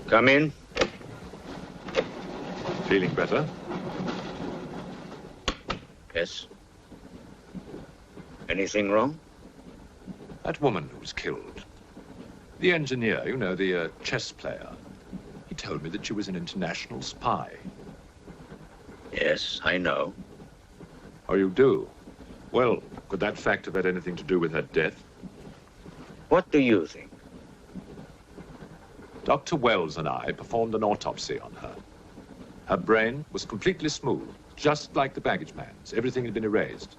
Come in. Feeling better? Yes. Anything wrong? That woman who was killed. The engineer, you know, the chess player. He told me that she was an international spy. Yes, I know. Oh, you do? Well, could that fact have had anything to do with her death? What do you think? Dr. Wells and I performed an autopsy on her. Her brain was completely smooth, just like the baggage man's. Everything had been erased.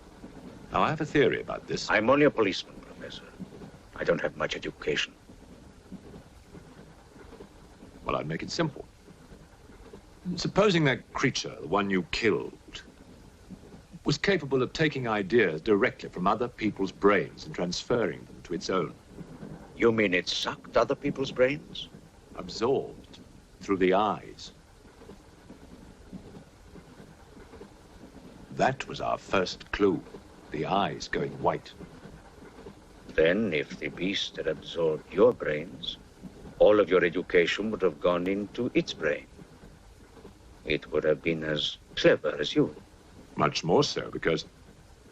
Now, I have a theory about this. I'm only a policeman, Professor. I don't have much education. Well, I'd make it simple. Supposing that creature, the one you killed, was capable of taking ideas directly from other people's brains and transferring them to its own. You mean it sucked other people's brains? Absorbed through the eyes. That was our first clue. The eyes going white. Then, if the beast had absorbed your brains, all of your education would have gone into its brain. It would have been as clever as you. Much more so, because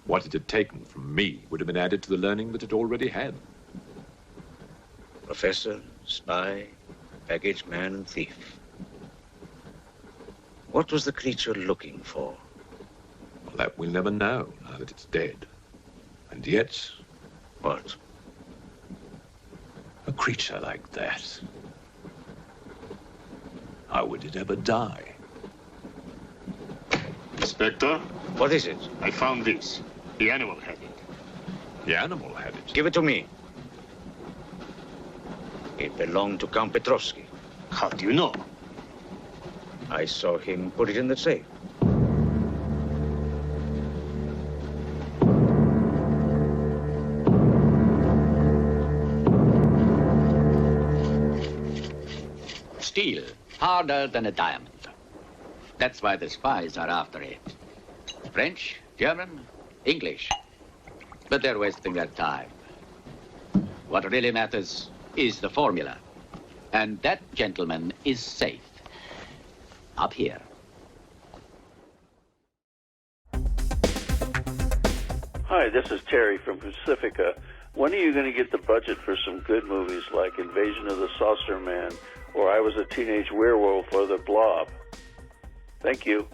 what it had taken from me would have been added to the learning that it already had. Professor, spy, baggage man, and thief. What was the creature looking for? Well, that we'll never know, now that it's dead. And yet... What? A creature like that. How would it ever die? Inspector? What is it? I found this. The animal had it. The animal had it? Give it to me. It belonged to Count Petrovsky. How do you know? I saw him put it in the safe. steel, harder than a diamond. That's why the spies are after it. French, German, English. But they're wasting their time. What really matters is the formula. And that, gentleman, is safe. Up here. Hi, this is Terry from Pacifica. When are you going to get the budget for some good movies like Invasion of the Saucer Man or I Was a Teenage Werewolf or The Blob? Thank you.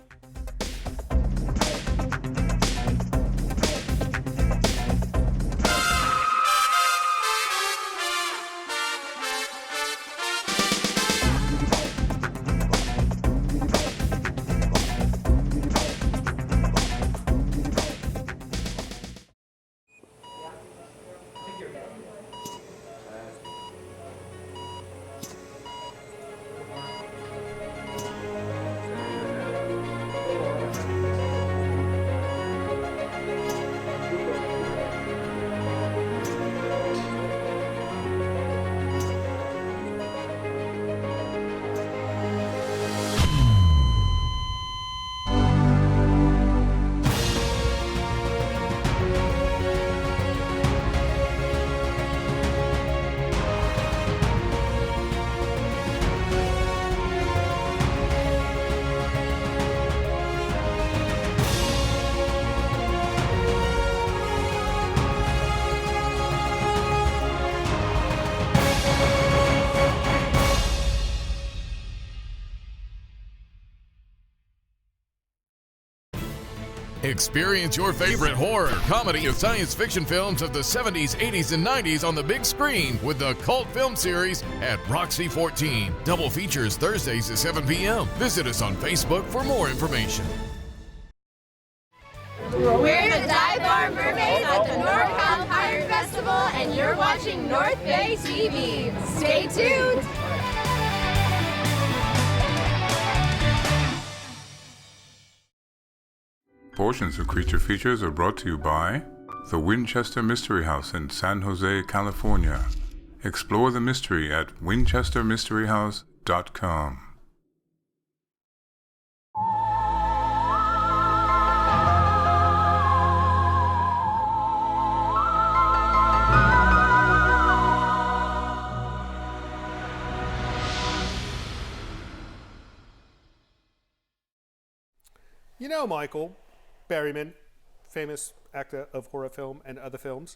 Experience your favorite horror, comedy, and science fiction films of the 70s, 80s, and 90s on the big screen with the Cult Film Series at Roxy 14. Double features Thursdays at 7 p.m. Visit us on Facebook for more information. We're the Dive Bar Mermaids at the NorCom Pirate Festival, and you're watching North Bay TV. Stay tuned! Portions of Creature Features are brought to you by the Winchester Mystery House in San Jose, California. Explore the mystery at winchestermysteryhouse.com. You know, Michael Berryman, famous actor of horror film and other films.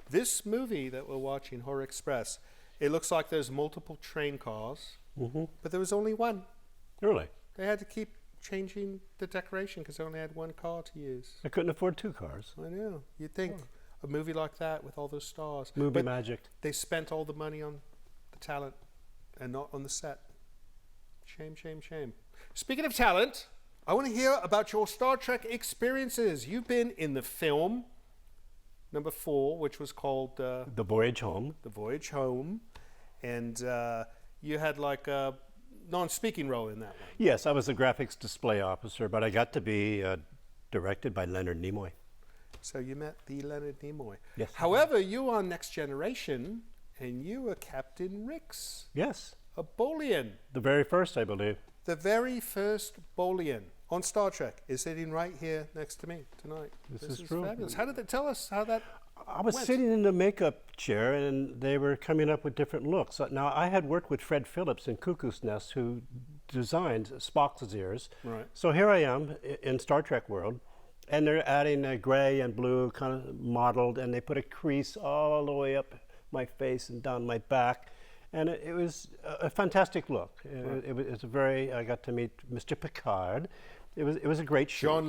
This movie that we're watching, Horror Express, it looks like there's multiple train cars, but there was only one. Really? They had to keep changing the decoration because they only had one car to use. I couldn't afford two cars. I know. You'd think a movie like that with all those stars. Movie magic. They spent all the money on the talent and not on the set. Shame, shame, shame. Speaking of talent, I want to hear about your Star Trek experiences. You've been in the film number 4, which was called The Voyage Home. The Voyage Home. And you had like a non-speaking role in that one. Yes, I was a graphics display officer, but I got to be directed by Leonard Nimoy. So you met the Leonard Nimoy. Yes. However, you were on Next Generation, and you were Captain Rix. Yes. A Bolian. The very first, I believe. The very first Bolian on Star Trek is sitting right here next to me tonight. This is true. Fabulous. How did they tell us how that I was went? sitting in the makeup chair, and they were coming up with different looks. Now, I had worked with Fred Phillips in Cuckoo's Nest, who designed Spock's ears. Right. So here I am in Star Trek world, and they're adding a gray and blue kind of modeled, and they put a crease all the way up my face and down my back. And it was a fantastic look. Right. It was a very, I got to meet Mr. Picard. It was a great show.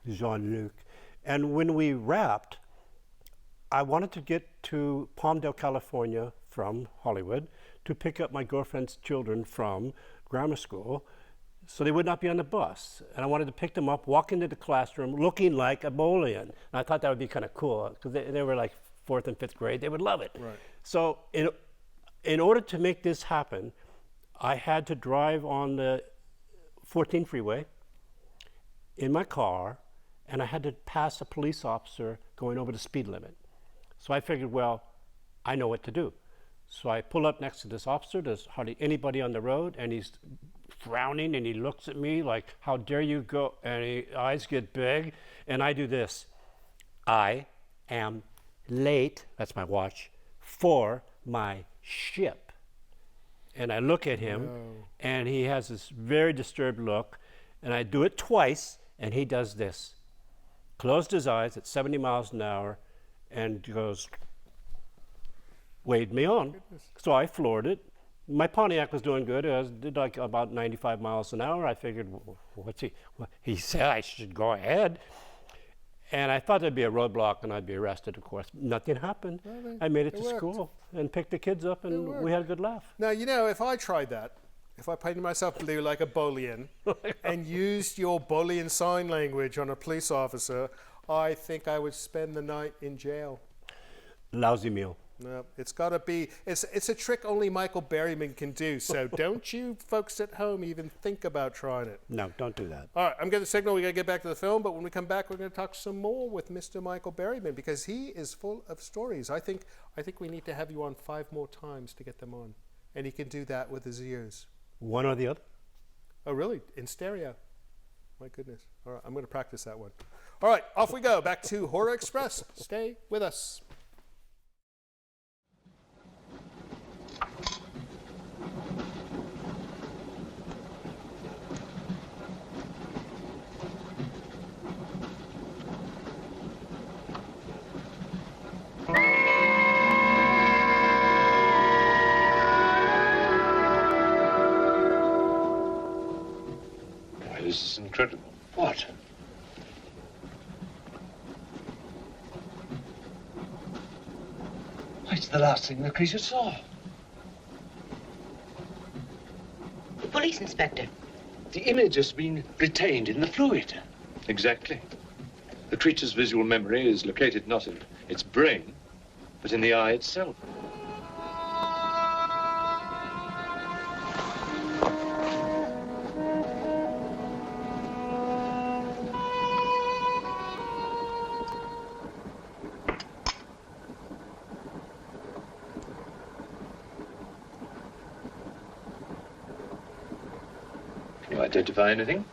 Jean-Luc. And when we wrapped, I wanted to get to Palmdale, California from Hollywood to pick up my girlfriend's children from grammar school so they would not be on the bus. And I wanted to pick them up, walk into the classroom looking like a Bolian. And I thought that would be kind of cool because they were like 4th and 5th grade. They would love it. Right. So in order to make this happen, I had to drive on the 14 freeway in my car, and I had to pass a police officer going over the speed limit. So I figured, well, I know what to do. So I pull up next to this officer. There's hardly anybody on the road, and he's frowning, and he looks at me like, how dare you go? And his eyes get big, and I do this. I am late, that's my watch, for my ship. And I look at him, and he has this very disturbed look, and I do it twice, and he does this. Closed his eyes at 70 miles an hour, and goes, waved me on. So I floored it. My Pontiac was doing good. I did like about 95 miles an hour. I figured, he said I should go ahead. And I thought there'd be a roadblock and I'd be arrested, of course. Nothing happened. I made it to school and picked the kids up, and we had a good laugh. Now, you know, if I tried that, if I painted myself blue like a Boolean and used your Boolean sign language on a police officer, I think I would spend the night in jail. Lousy meal. No, it's got to be, it's a trick only Michael Berryman can do, so don't you folks at home even think about trying it. No, don't do that. All right, I'm getting the signal, we got to get back to the film, but when we come back, we're going to talk some more with Mr. Michael Berryman, because he is full of stories. I think we need to have you on 5 more times to get them on, and he can do that with his ears. One or the other? Oh, really? In stereo? My goodness. All right, I'm going to practice that one. All right, off we go, back to Horror Express. Stay with us. This is incredible. What? It's the last thing the creature saw. The police inspector. The image has been retained in the fluid. Exactly. The creature's visual memory is located not in its brain, but in the eye itself. Can you identify anything?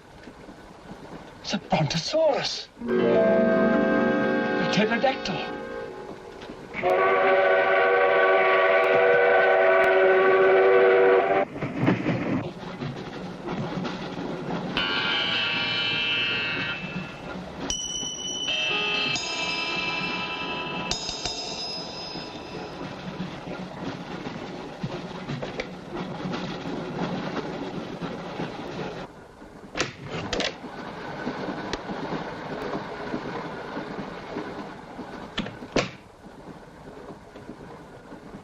It's a brontosaurus. A pterodactyl.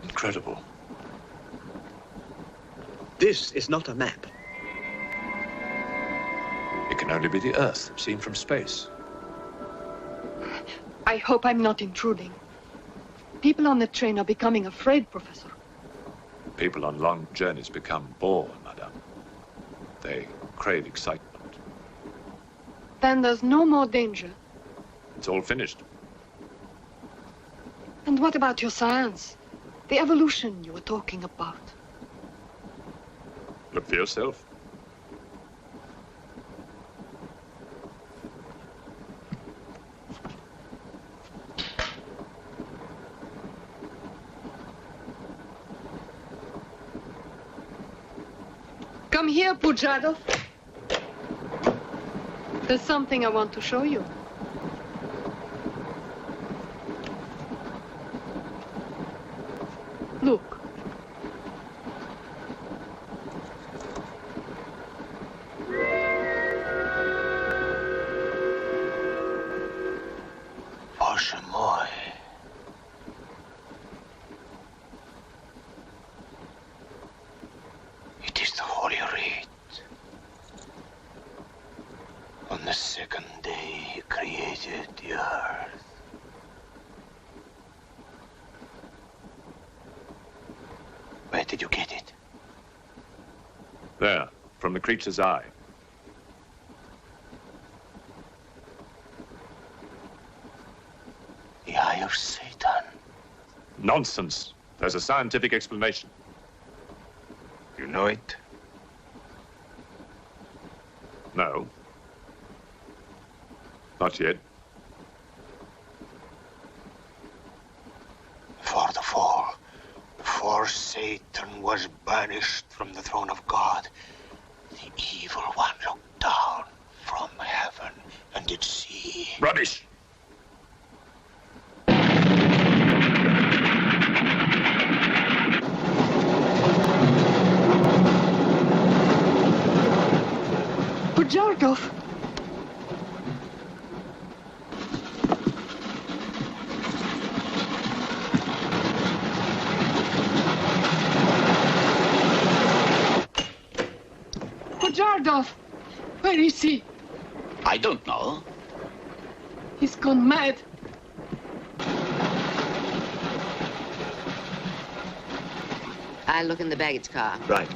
Incredible. This is not a map. It can only be the Earth, seen from space. I hope I'm not intruding. People on the train are becoming afraid, Professor. People on long journeys become bored, madame. They crave excitement. Then there's no more danger. It's all finished. And what about your science? The evolution you were talking about. Look for yourself. Come here, Pujadov. There's something I want to show you. Look. Bоже мой. It is the Holy Rite. On the second day he created the earth. Where did you get it? There, from the creature's eye. The eye of Satan. Nonsense. There's a scientific explanation. You know it? No. Not yet. For the fall, before Satan was banished from the throne of God, the evil one looked down from heaven and did see. Rubbish! Jarkov! Pujardov! Where is he? I don't know. He's gone mad. I'll look in the baggage car. Right.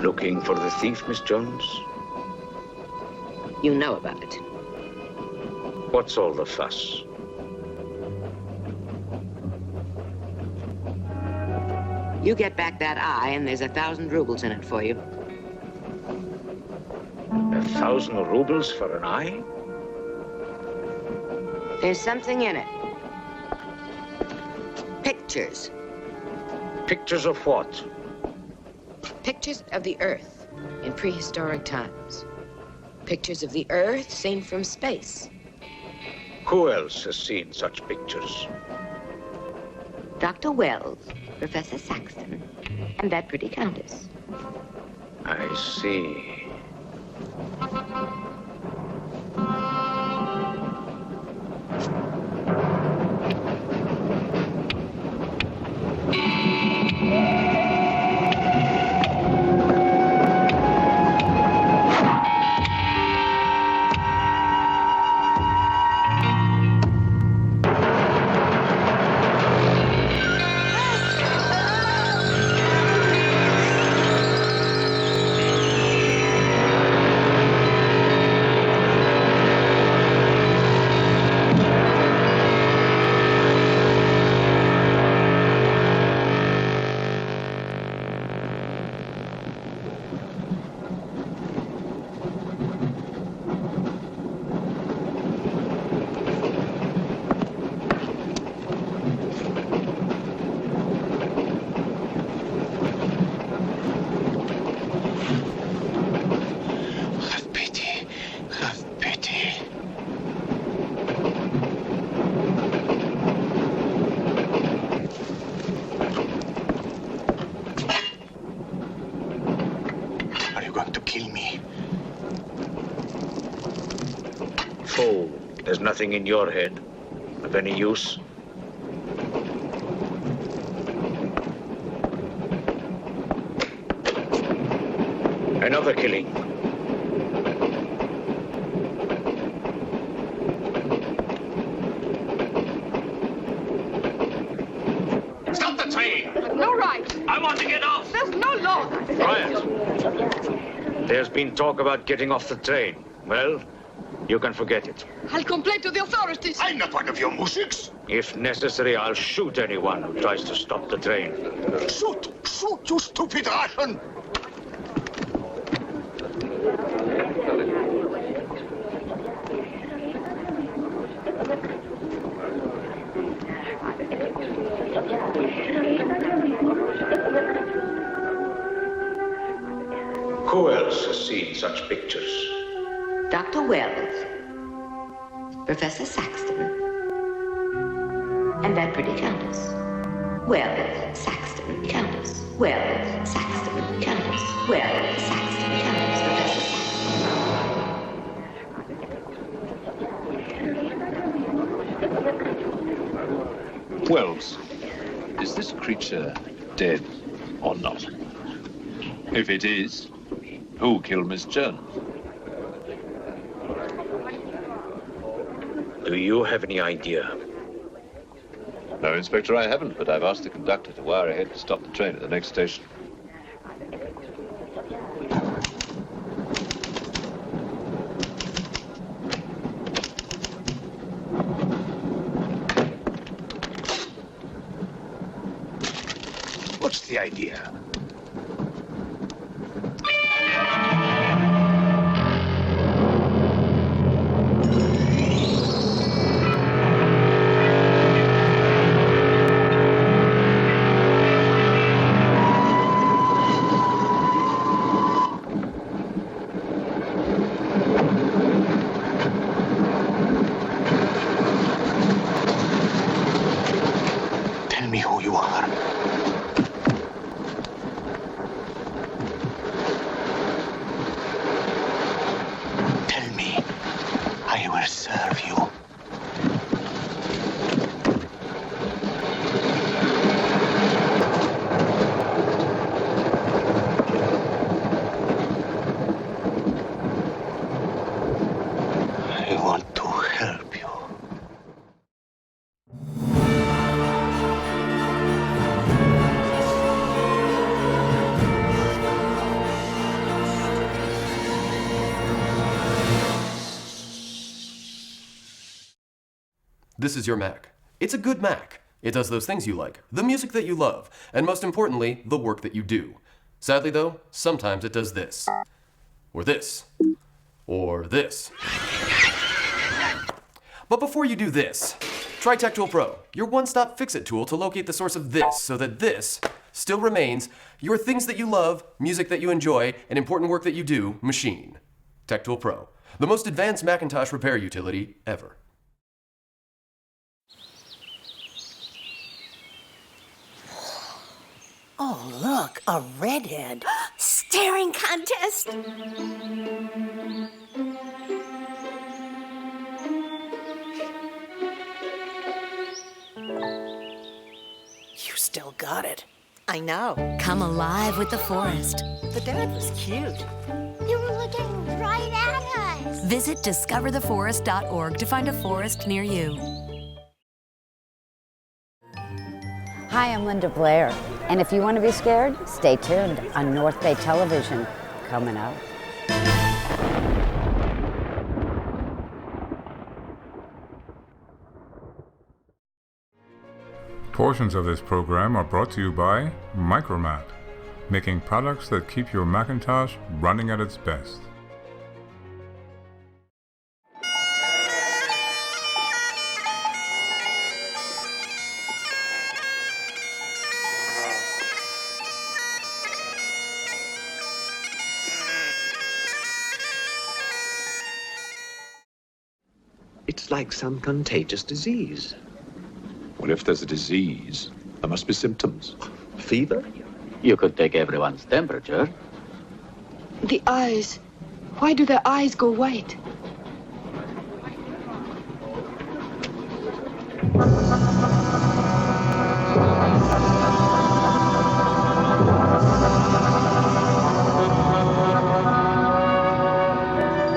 Looking for the thief, Miss Jones? You know about it. What's all the fuss? You get back that eye, and there's 1,000 rubles in it for you. 1,000 rubles for an eye? There's something in it. Pictures. Pictures of what? Pictures of the Earth in prehistoric times. Pictures of the Earth seen from space. Who else has seen such pictures? Dr. Wells, Professor Saxton, and that pretty countess. I see. There's nothing in your head of any use. Another killing. Stop the train! No right. I want to get off! There's no law. Quiet. There's been talk about getting off the train. Well, you can forget it. I'll complain to the authorities. I'm not one of your musics. If necessary, I'll shoot anyone who tries to stop the train. Shoot! Shoot, you stupid Russian! else has seen such pictures? Dr. Wells, Professor Saxton, and that pretty countess. Wells, Saxton, countess. Wells, Saxton, countess. Wells, Saxton, countess. Professor Saxton. Wells, is this creature dead or not? If it is, who killed Miss Jones? Do you have any idea? No, Inspector, I haven't, but I've asked the conductor to wire ahead to stop the train at the next station. What's the idea? Tell me who you are. Tell me. I will serve you. I want to help you. This is your Mac. It's a good Mac. It does those things you like, the music that you love, and most importantly, the work that you do. Sadly though, sometimes it does this. Or this. Or this. But before you do this, try Tech Tool Pro, your one-stop fix-it tool to locate the source of this so that this still remains your things that you love, music that you enjoy, and important work that you do machine. Tech Tool Pro, the most advanced Macintosh repair utility ever. Oh, look, a redhead. Staring contest. You still got it. I know. Come alive with the forest. The dad was cute. They were looking right at us. Visit discovertheforest.org to find a forest near you. Hi, I'm Linda Blair, and if you want to be scared, stay tuned on North Bay Television, coming up. Portions of this program are brought to you by Micromat, making products that keep your Macintosh running at its best. It's like some contagious disease. Well, if there's a disease, there must be symptoms. Fever? You could take everyone's temperature. The eyes. Why do their eyes go white?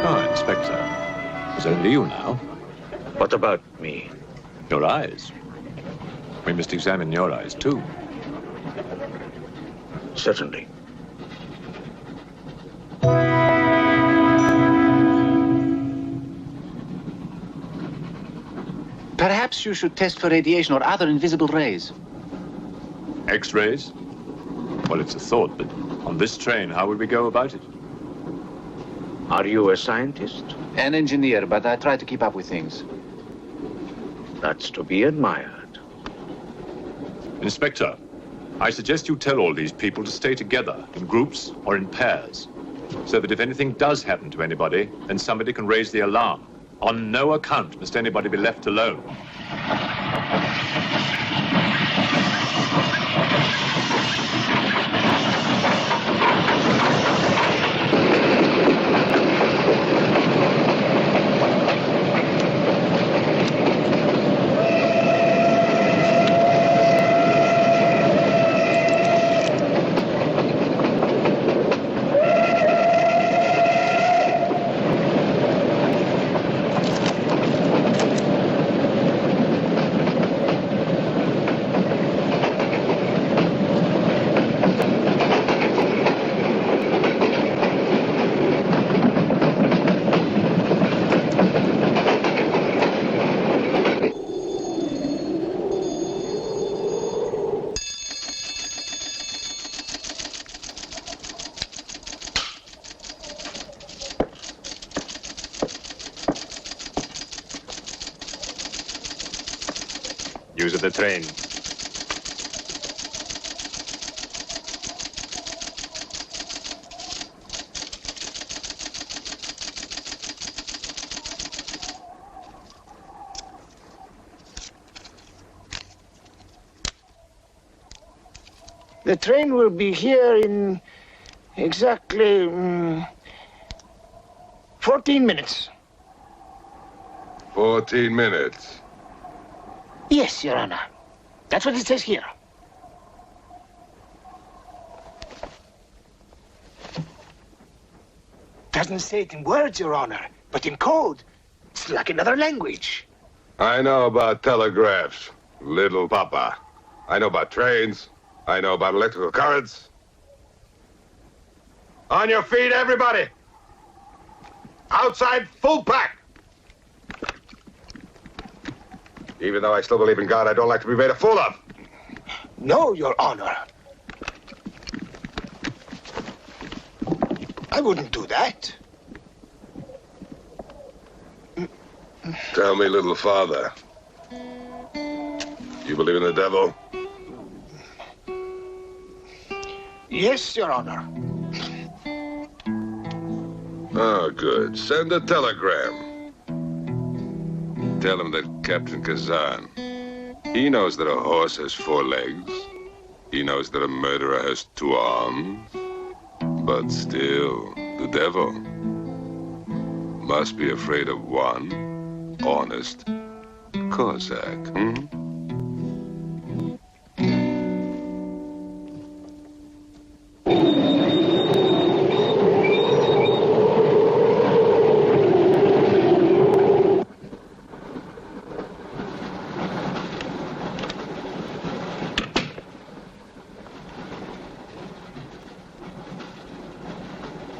Oh, Inspector. It's only you now. What about me? Your eyes. We must examine your eyes, too. Certainly. Perhaps you should test for radiation or other invisible rays. X-rays? Well, it's a thought, but on this train, how would we go about it? Are you a scientist? An engineer, but I try to keep up with things. That's to be admired. Inspector, I suggest you tell all these people to stay together, in groups or in pairs. so that if anything does happen to anybody, then somebody can raise the alarm. On no account must anybody be left alone. Use of the train. The train will be here in exactly 14 minutes. 14 minutes. Yes, Your Honor. That's what it says here. Doesn't say it in words, Your Honor, but in code. It's like another language. I know about telegraphs, little papa. I know about trains. I know about electrical currents. On your feet, everybody. Outside, full pack. Even though I still believe in God, I don't like to be made a fool of. No, Your Honor. I wouldn't do that. Tell me, little father. You believe in the devil? Yes, Your Honor. Oh, good. Send a telegram. Tell him that Captain Kazan, he knows that a horse has 4 legs. He knows that a murderer has 2 arms. But still, the devil must be afraid of one honest Cossack.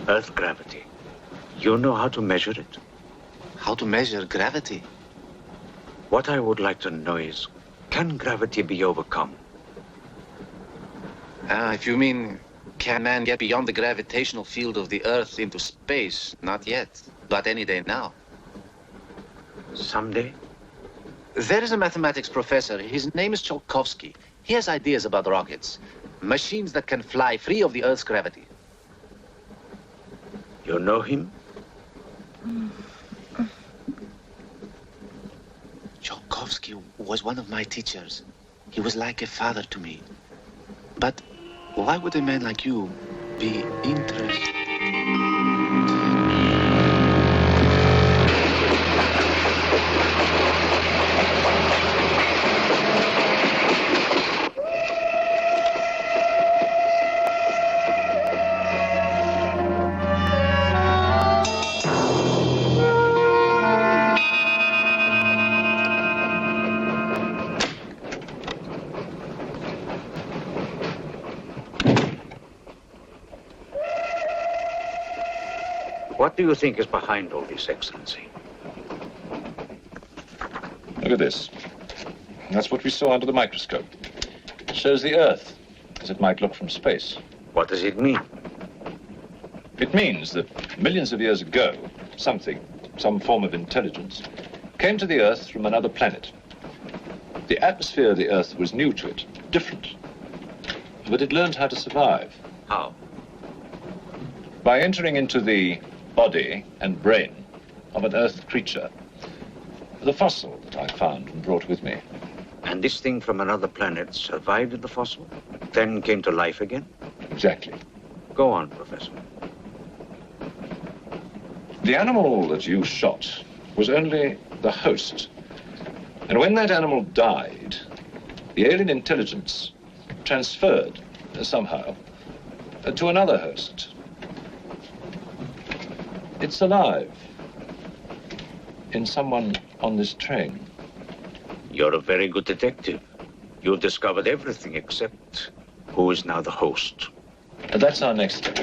Earth gravity. You know how to measure it? How to measure gravity? What I would like to know is, can gravity be overcome? If you mean, can man get beyond the gravitational field of the Earth into space? Not yet, but any day now. Someday? There is a mathematics professor. His name is Tsiolkovsky. He has ideas about rockets. Machines that can fly free of the Earth's gravity. You know him? Tsiolkovsky was one of my teachers. He was like a father to me. But why would a man like you be interested? What do you think is behind all this, Excellency? Look at this. That's what we saw under the microscope. It shows the Earth as it might look from space. What does it mean? It means that millions of years ago, some form of intelligence, came to the Earth from another planet. The atmosphere of the Earth was new to it, different. But it learned how to survive. How? by entering into the body and brain of an Earth creature. The fossil that I found and brought with me. And this thing from another planet survived the fossil, then came to life again? Exactly. Go on, Professor. The animal that you shot was only the host. And when that animal died, the alien intelligence transferred somehow to another host. It's alive in someone on this train. You're a very good detective. You've discovered everything except who is now the host. That's our next step.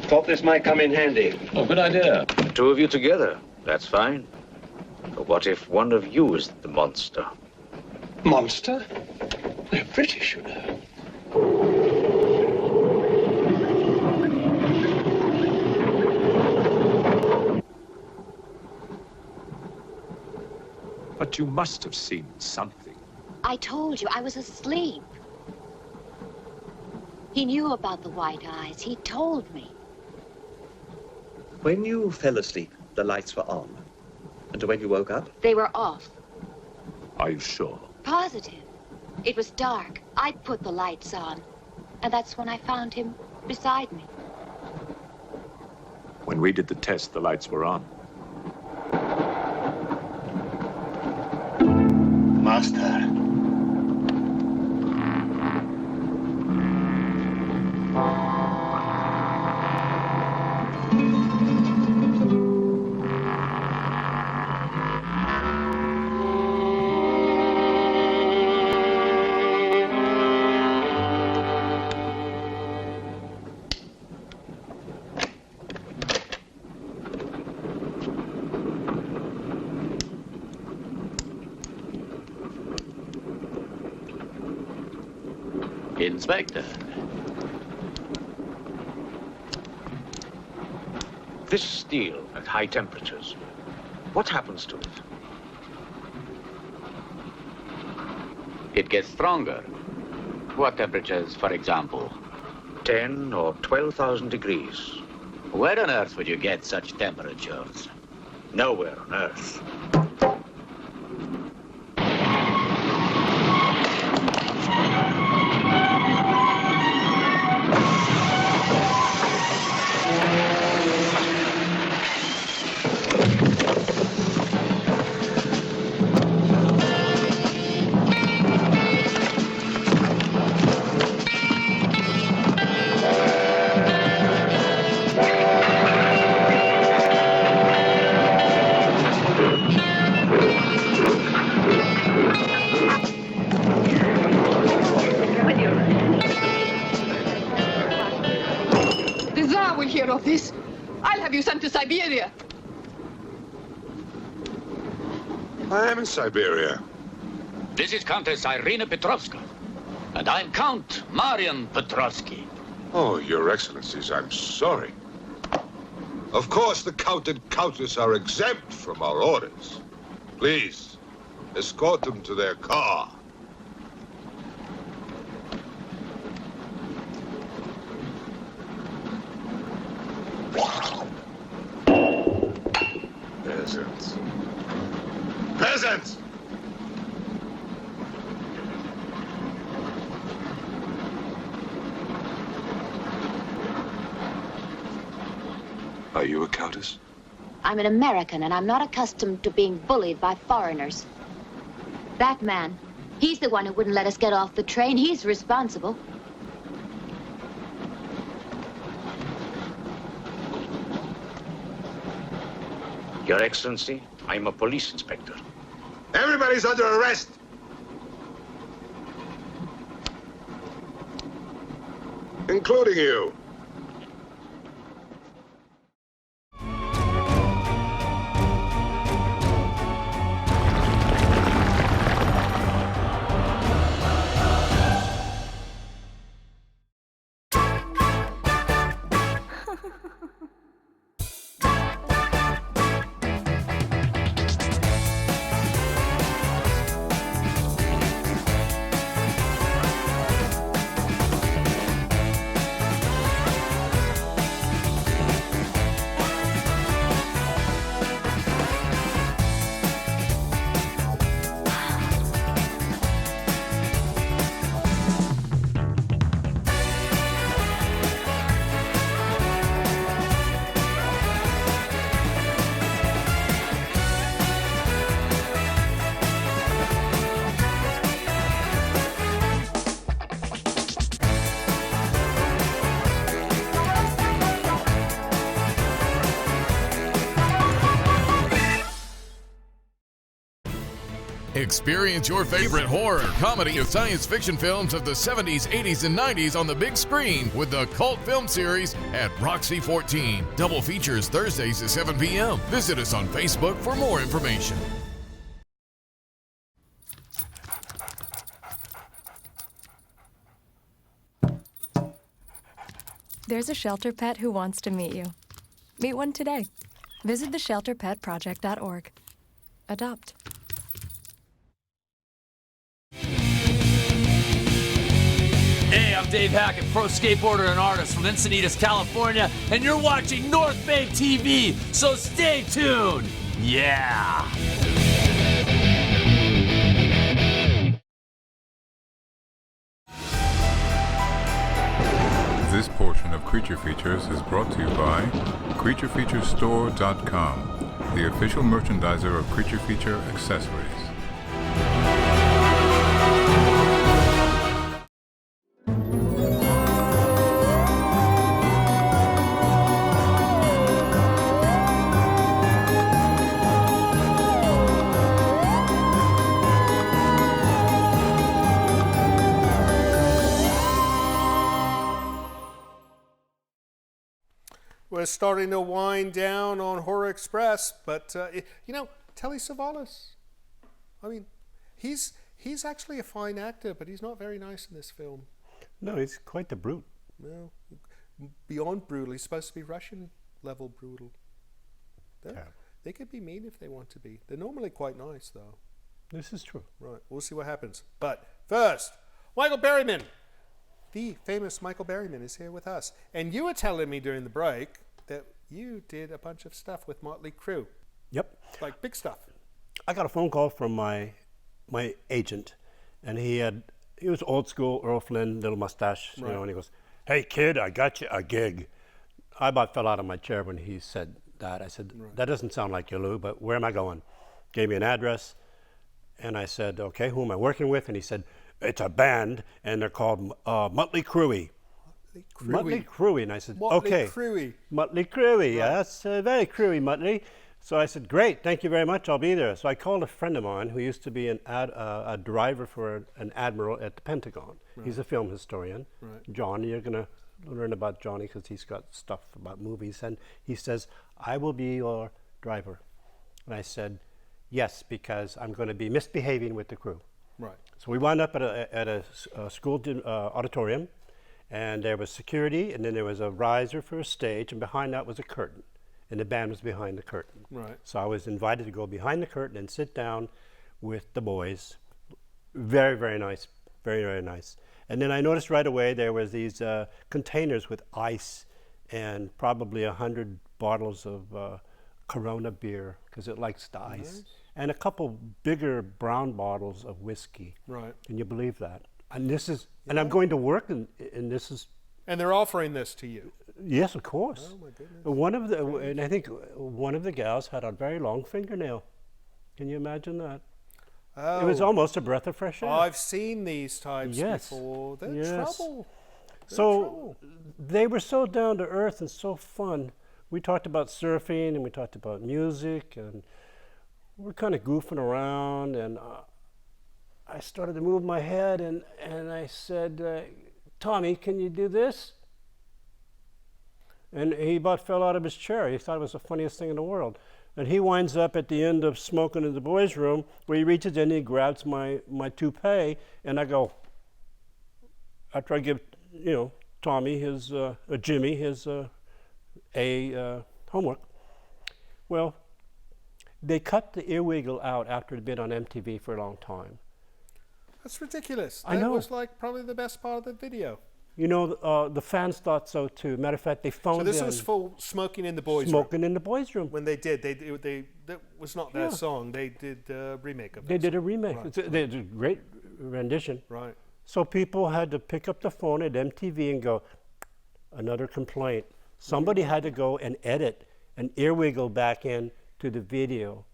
Thought this might come in handy. Oh, good idea. The two of you together, that's fine. But what if one of you is the monster? Monster? They're British, you know. But you must have seen something. I told you, I was asleep. He knew about the white eyes. He told me. When you fell asleep, the lights were on. And when you woke up? They were off. Are you sure? Positive. It was dark. I put the lights on. And that's when I found him beside me. When we did the test, the lights were on. Master. Inspector. This steel at high temperatures, what happens to it? It gets stronger. What temperatures, for example? 10 or 12,000 degrees. Where on earth would you get such temperatures? Nowhere on earth. Of this, I'll have you sent to Siberia. I am in Siberia. This is Countess Irina Petrovska, and I'm Count Marian Petrovsky. Oh, Your Excellencies, I'm sorry. Of course, the Count and Countess are exempt from our orders. Please, escort them to their car. Peasants. Peasants! Are you a countess? I'm an American, and I'm not accustomed to being bullied by foreigners. That man, he's the one who wouldn't let us get off the train. He's responsible. Your Excellency, I'm a police inspector. Everybody's under arrest! Including you. Experience your favorite horror, comedy, and science fiction films of the 70s, 80s, and 90s on the big screen with the Cult Film Series at Roxy 14. Double features Thursdays at 7 p.m. Visit us on Facebook for more information. There's a shelter pet who wants to meet you. Meet one today. Visit theshelterpetproject.org. Adopt. Hey, I'm Dave Hackett, pro skateboarder and artist from Encinitas, California, and you're watching North Bay TV, so stay tuned. Yeah! This portion of Creature Features is brought to you by CreatureFeatureStore.com, the official merchandiser of Creature Feature accessories. We're starting to wind down on Horror Express, but Telly Savalas. I mean, he's actually a fine actor, but he's not very nice in this film. No, he's quite the brute. No, beyond brutal. He's supposed to be Russian level brutal. They could be mean if they want to be. They're normally quite nice, though. This is true. Right, we'll see what happens. But first, Michael Berryman. The famous Michael Berryman is here with us. And you were telling me during the break that you did a bunch of stuff with Motley Crue. Yep. Like big stuff. I got a phone call from my agent, and he was old school, Earl Flynn, little mustache, Right. and he goes, "Hey kid, I got you a gig." I about fell out of my chair when he said that. I said, "That doesn't sound like you, Lou, but where am I going?" Gave me an address, and I said, "Okay, who am I working with?" And he said, "It's a band, and they're called Motley Crue." Motley Crue. And I said, "Okay." Motley Crue, yes, very Crue, Motley. So I said, "Great, thank you very much, I'll be there." So I called a friend of mine who used to be a driver for an admiral at the Pentagon. Right. He's a film historian. Right. John, you're going to learn about Johnny because he's got stuff about movies. And he says, "I will be your driver." And I said, "Yes, because I'm going to be misbehaving with the crew." Right. So we wound up at a school auditorium, and there was security, and then there was a riser for a stage, and behind that was a curtain, and the band was behind the curtain. Right. So I was invited to go behind the curtain and sit down with the boys. Very, very nice. Very, very nice. And then I noticed right away there was these containers with ice and probably 100 bottles of Corona beer, because it likes the ice. Nice. And a couple bigger brown bottles of whiskey. Right. Can you believe that? And this is, and I'm going to work, and this is. And they're offering this to you. Yes, of course. Oh my goodness. And I think one of the gals had a very long fingernail. Can you imagine that? Oh. It was almost a breath of fresh air. I've seen these types before. They're trouble. So they were so down to earth and so fun. We talked about surfing, and we talked about music, and we're kind of goofing around, and I started to move my head, and I said, "Tommy, can you do this?" And he about fell out of his chair. He thought it was the funniest thing in the world. And he winds up at the end of smoking in the boys' room, where he reaches in and he grabs my toupee, and I go, after I give, Tommy his, Jimmy his homework. Well, they cut the earwiggle out after it had been on MTV for a long time. That's ridiculous. I know. That was like probably the best part of the video. The fans thought so too. Matter of fact, they phoned in. So this was full smoking in the boys' room. Smoking in the boys' room. When they did, that was not their song. They did a remake of it. They did a remake. Right. They did a great rendition. Right. So people had to pick up the phone at MTV and go, another complaint. Somebody had to go and edit an earwiggle back in to the video.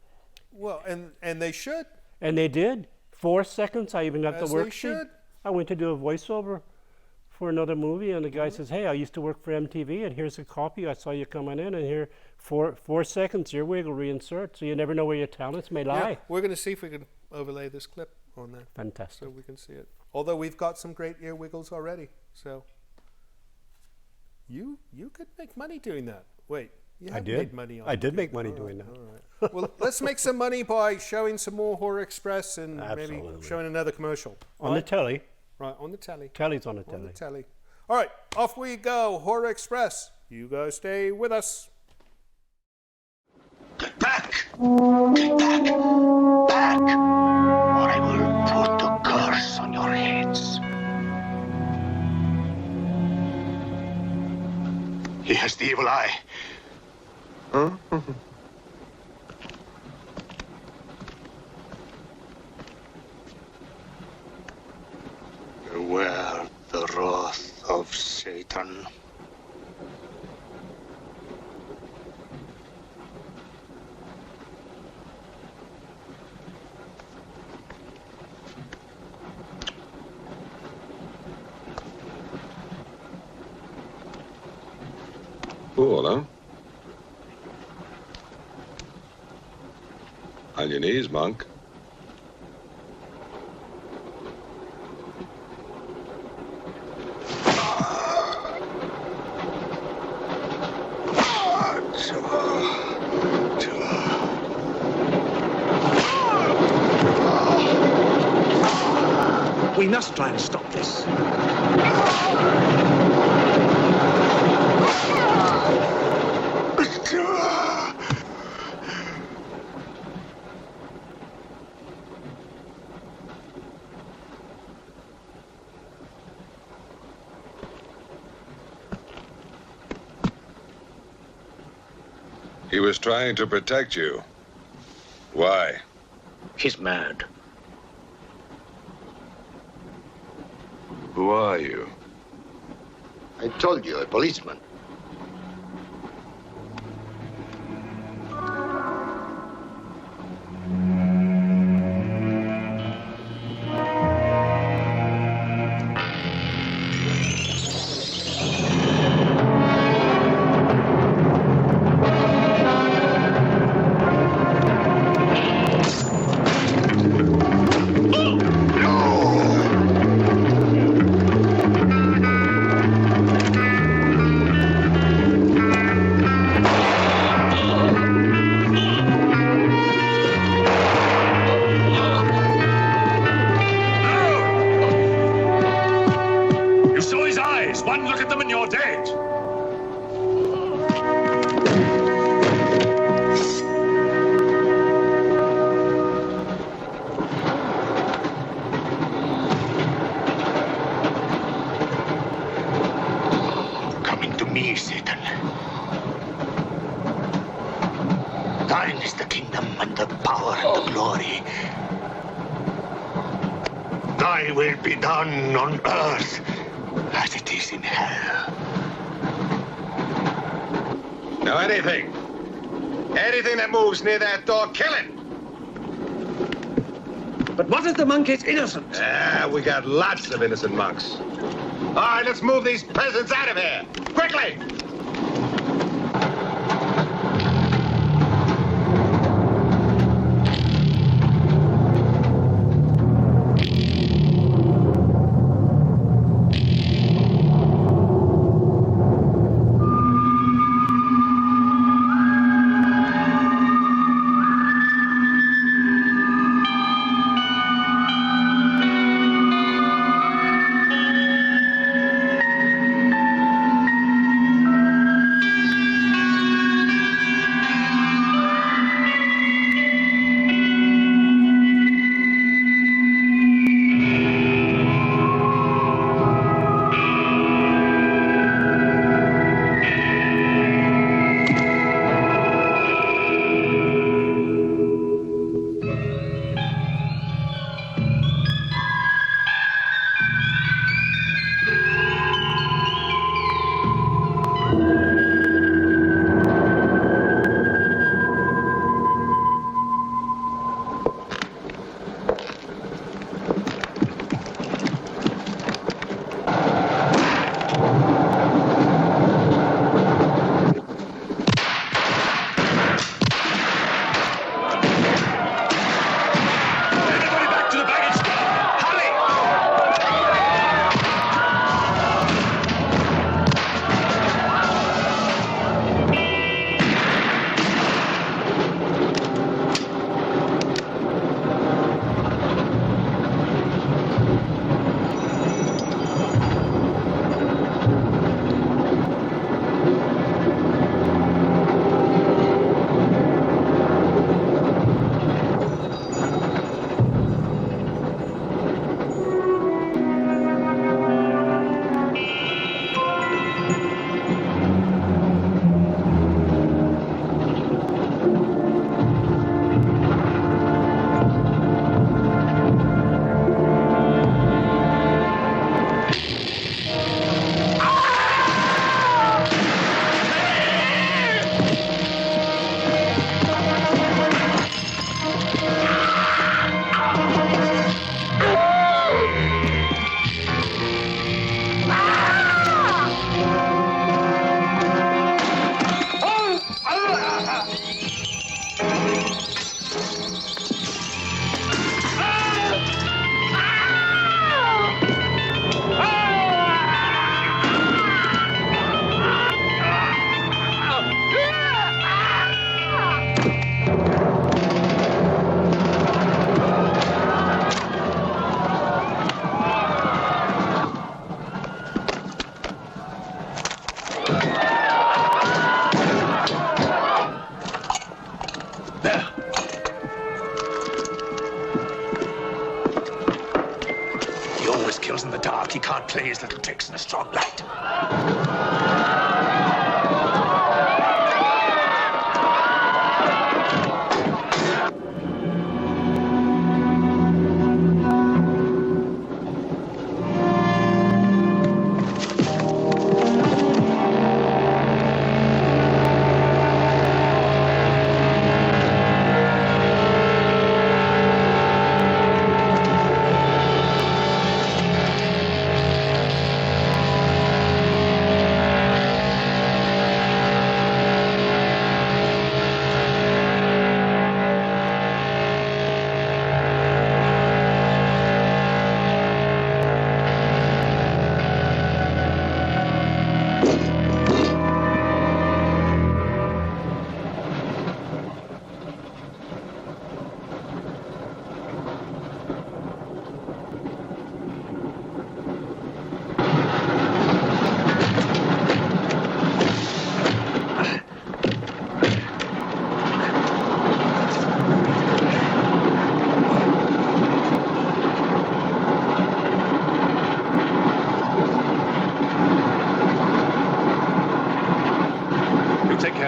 Well, and they should. And they did. 4 seconds. I even got As the they worksheet. should. I went to do a voiceover for another movie, and the guy says, hey, I used to work for MTV, and here's a copy. I saw you coming in, and here, 4 seconds, your wig will reinsert, so you never know where your talents may lie. Yeah, we're going to see if we can overlay this clip on there. Fantastic. So we can see it. Although we've got some great ear wiggles already, so you could make money doing that. Wait, you have made money on it. I did make money doing that. All right. Well, let's make some money by showing some more Horror Express and maybe showing another commercial. On the telly. Right, on the telly. Telly's on the telly. On the telly. All right, off we go. Horror Express. You guys stay with us. Get back! Get back! Back! Or I will put the curse on your heads. He has the evil eye. Huh? Beware the wrath of Satan. Cool, huh? On your knees, monk. We must try and stop this. He was trying to protect you. Why? He's mad. Who are you? I told you, a policeman. Near that door, kill it! But what if the monk is innocent? We got lots of innocent monks. All right, let's move these peasants out of here! Quickly! his kills in the dark. He can't play his little tricks in a strong light.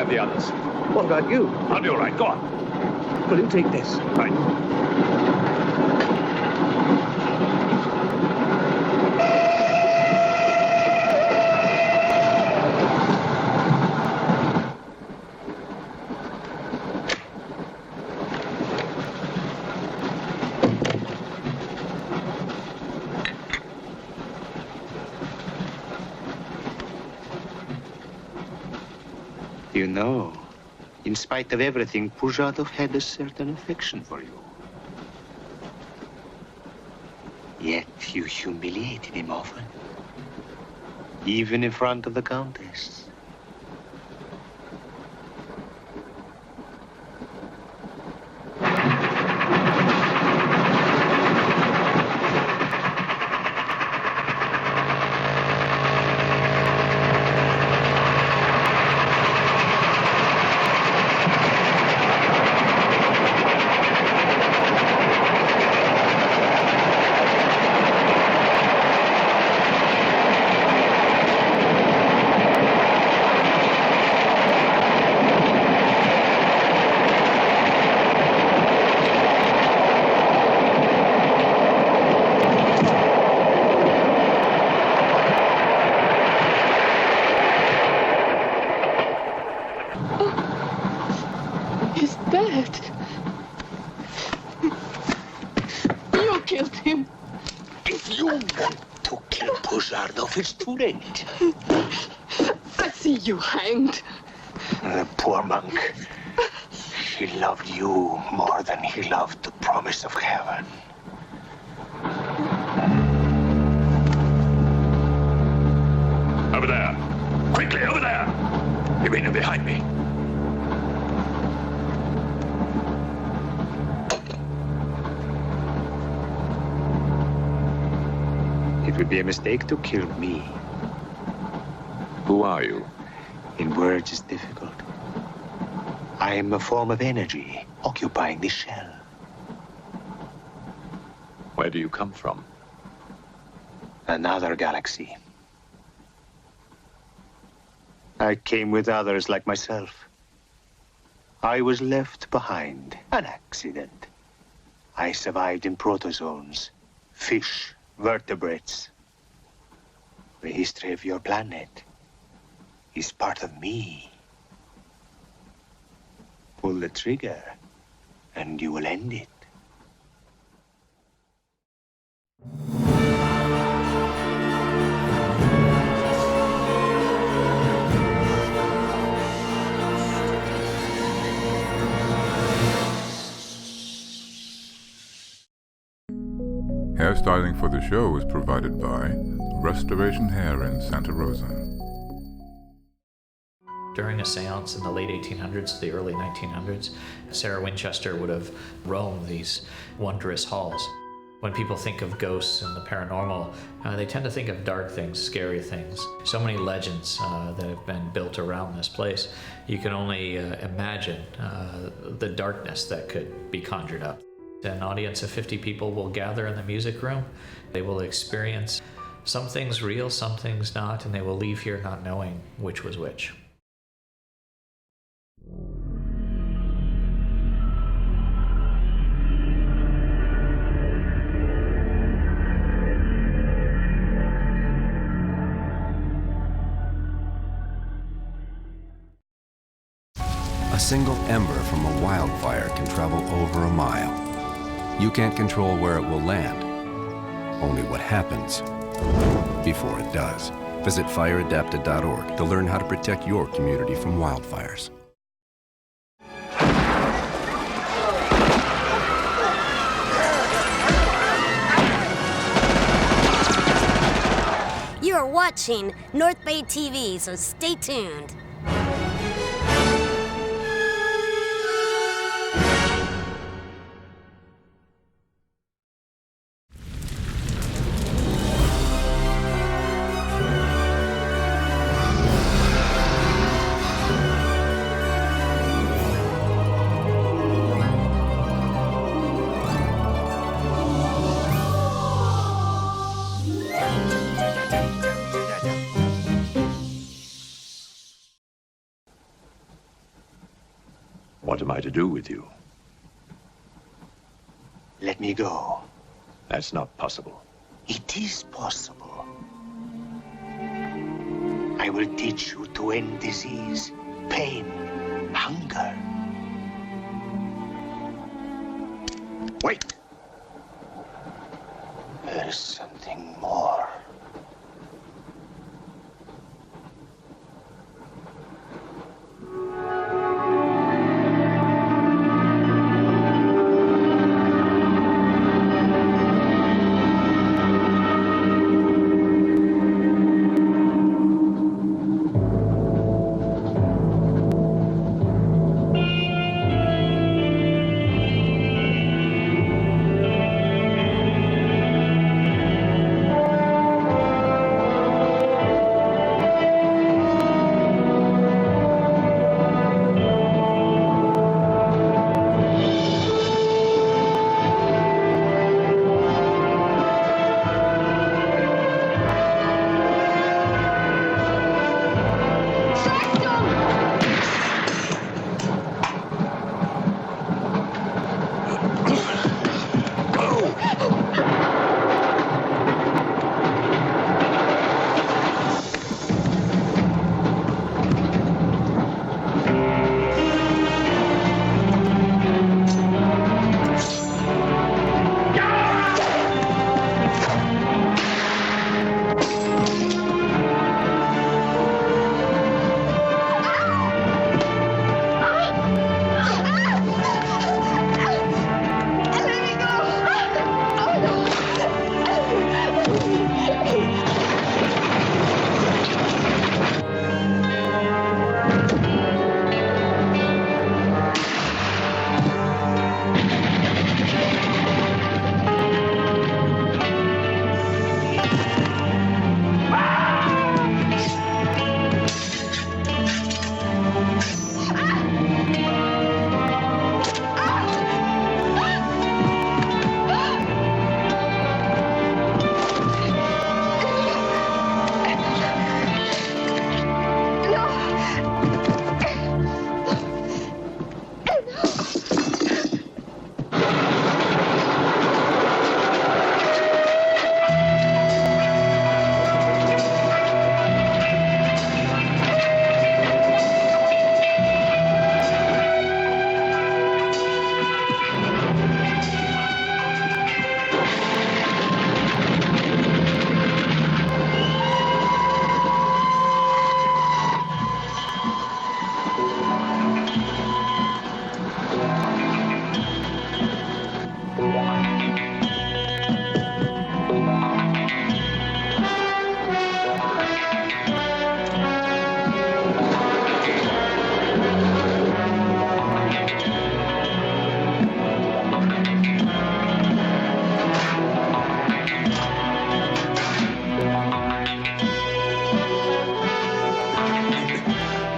The others. What about you? I'll be all right. Go on. Will you take this? Right. You know, in spite of everything, Pujatov had a certain affection for you. Yet you humiliated him often, even in front of the Countess. It's too late. I see you hanged. The poor monk. He loved you more than he loved the promise of heaven. Over there. Quickly, over there. You mean behind me? It would be a mistake to kill me. Who are you? In words, it's difficult. I am a form of energy occupying this shell. Where do you come from? Another galaxy. I came with others like myself. I was left behind. An accident. I survived in protozoans, fish, vertebrates. The history of your planet is part of me. Pull the trigger, and you will end it. Hairstyling for the show was provided by Restoration Hair in Santa Rosa. During a seance in the late 1800s to the early 1900s, Sarah Winchester would have roamed these wondrous halls. When people think of ghosts and the paranormal, they tend to think of dark things, scary things. So many legends that have been built around this place. You can only imagine the darkness that could be conjured up. An audience of 50 people will gather in the music room. They will experience some things real, some things not, and they will leave here not knowing which was which. A single ember from a wildfire can travel over a mile. You can't control where it will land, only what happens before it does. Visit fireadapted.org to learn how to protect your community from wildfires. You are watching North Bay TV, so stay tuned. What am I to do with you? Let me go. That's not possible. It is possible. I will teach you to end disease, pain, hunger. Wait! There is something more.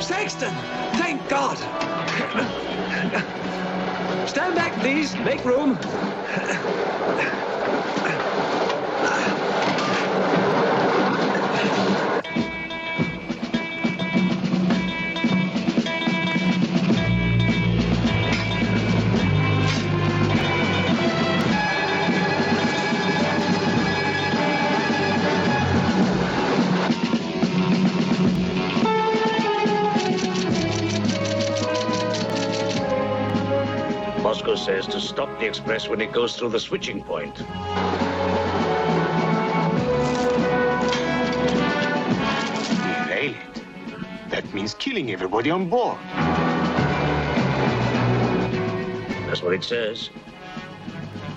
Sexton! Thank God! Stand back, please. Make room. Moscow says to stop the express when it goes through the switching point. Derail it. That means killing everybody on board. That's what it says.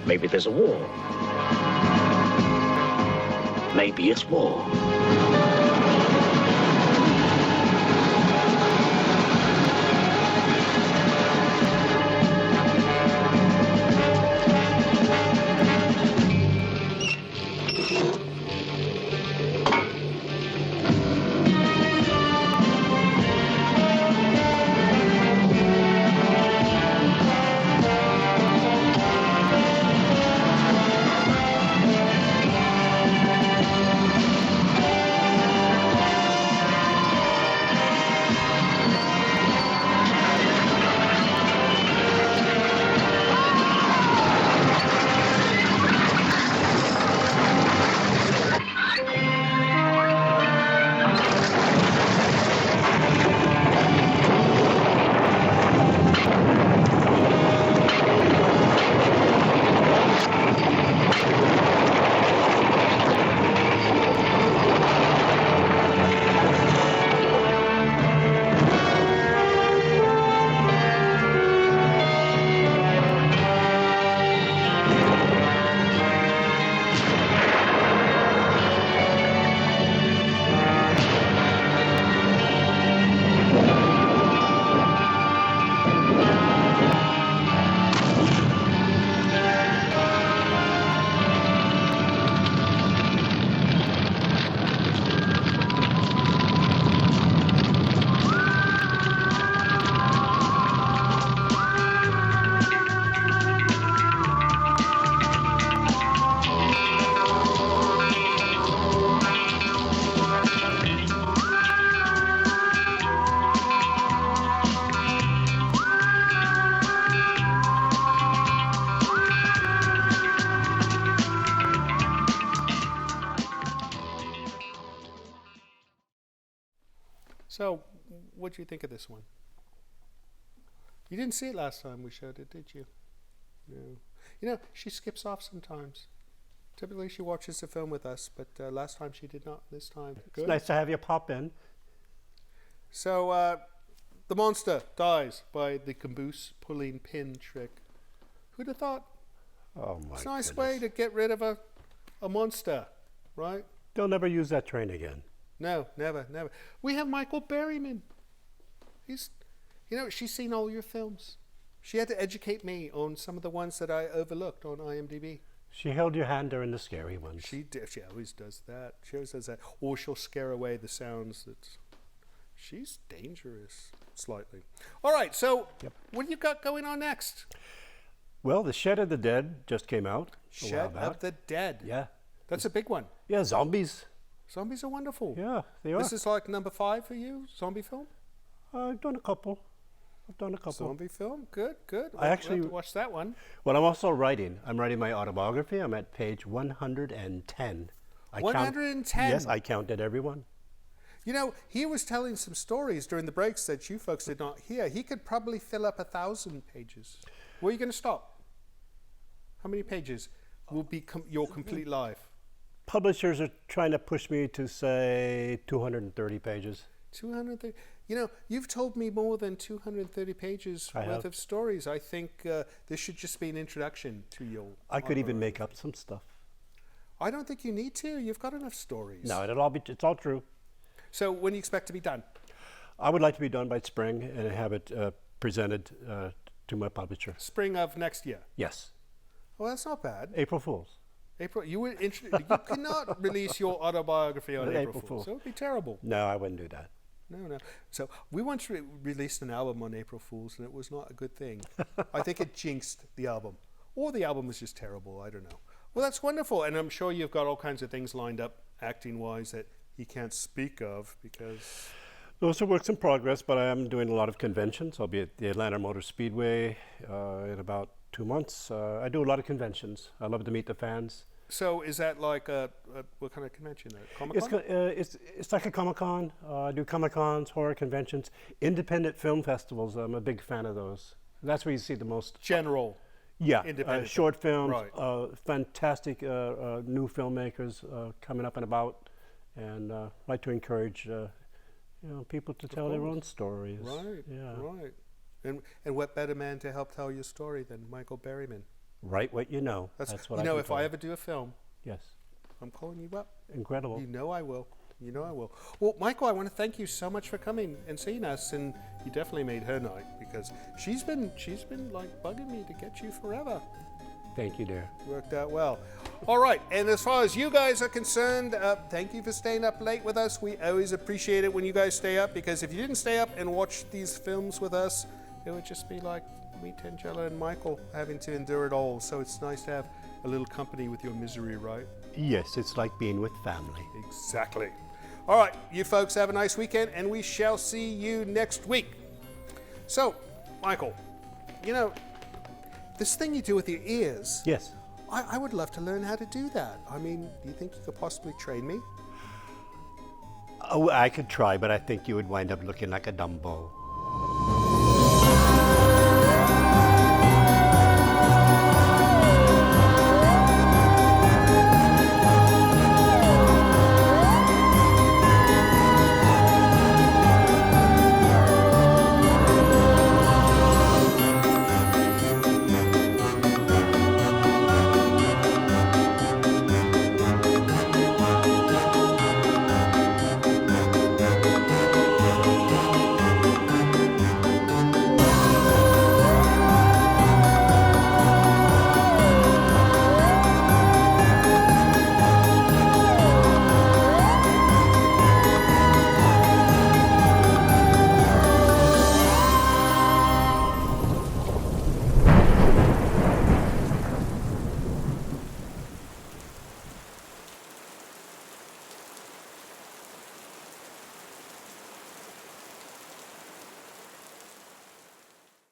Maybe there's a war. Maybe it's war. So, what do you think of this one? You didn't see it last time we showed it, did you? No. You know, she skips off sometimes. Typically she watches the film with us, but last time she did not. This time, good. It's nice to have you pop in. So, the monster dies by the caboose pulling pin trick. Who'd have thought? Oh my! It's a nice way to get rid of a monster, right? They'll never use that train again. No, never, never. We have Michael Berryman. He's, you know, she's seen all your films. She had to educate me on some of the ones that I overlooked on IMDb. She held your hand during the scary ones. She did. She always does that. She always does that. Or she'll scare away the sounds. She's dangerous, slightly. All right, so what do you got going on next? Well, The Shed of the Dead just came out. Shed of the Dead. Yeah. That's a big one. Yeah, zombies. Zombies are wonderful. Yeah, they are. This is like number 5 for you, zombie film? I've done a couple. Zombie film, good, good. I actually have to watch that one. Well, I'm also writing. I'm writing my autobiography. I'm at page 110. 110? Yes, I counted every one. You know, he was telling some stories during the breaks that you folks did not hear. He could probably fill up 1,000 pages. Where are you going to stop? How many pages will be your complete life? Publishers are trying to push me to, say, 230 pages. 230. You know, you've told me more than 230 pages worth of stories. I think this should just be an introduction to your... I could even make up some stuff. I don't think you need to. You've got enough stories. No, it's all true. So when do you expect to be done? I would like to be done by spring and have it presented to my publisher. Spring of next year? Yes. Well, that's not bad. April Fools. You cannot release your autobiography on April Fools. It would be terrible. No, I wouldn't do that. No. So we once released an album on April Fool's, and it was not a good thing. I think it jinxed the album. Or the album was just terrible, I don't know. Well, that's wonderful, and I'm sure you've got all kinds of things lined up, acting-wise, that he can't speak of, because... Those are works in progress, but I am doing a lot of conventions. I'll be at the Atlanta Motor Speedway in about 2 months. I do a lot of conventions. I love to meet the fans. So is that like what kind of convention? Comic-Con? It's like a Comic-Con. I do Comic-Cons, horror conventions, independent film festivals. I'm a big fan of those. That's where you see the most... General. Yeah, independent short films, right. Fantastic new filmmakers coming up and about, and like to encourage people to tell their own stories. Right, yeah. Right. And what better man to help tell your story than Michael Berryman? Write what you know. That's what you know. I If I ever do a film, yes, I'm calling you up. Incredible. You know I will. You know I will. Well, Michael, I want to thank you so much for coming and seeing us, and you definitely made her night, because she's been like bugging me to get you forever. Thank you, dear. Worked out well. All right, and as far as you guys are concerned, thank you for staying up late with us. We always appreciate it when you guys stay up, because if you didn't stay up and watch these films with us, it would just be like me, Tangela, and Michael having to endure it all. So it's nice to have a little company with your misery, right? Yes, it's like being with family. Exactly. All right, you folks have a nice weekend, and we shall see you next week. So, Michael, this thing you do with your ears. Yes. I would love to learn how to do that. I mean, do you think you could possibly train me? Oh, I could try, but I think you would wind up looking like a Dumbo.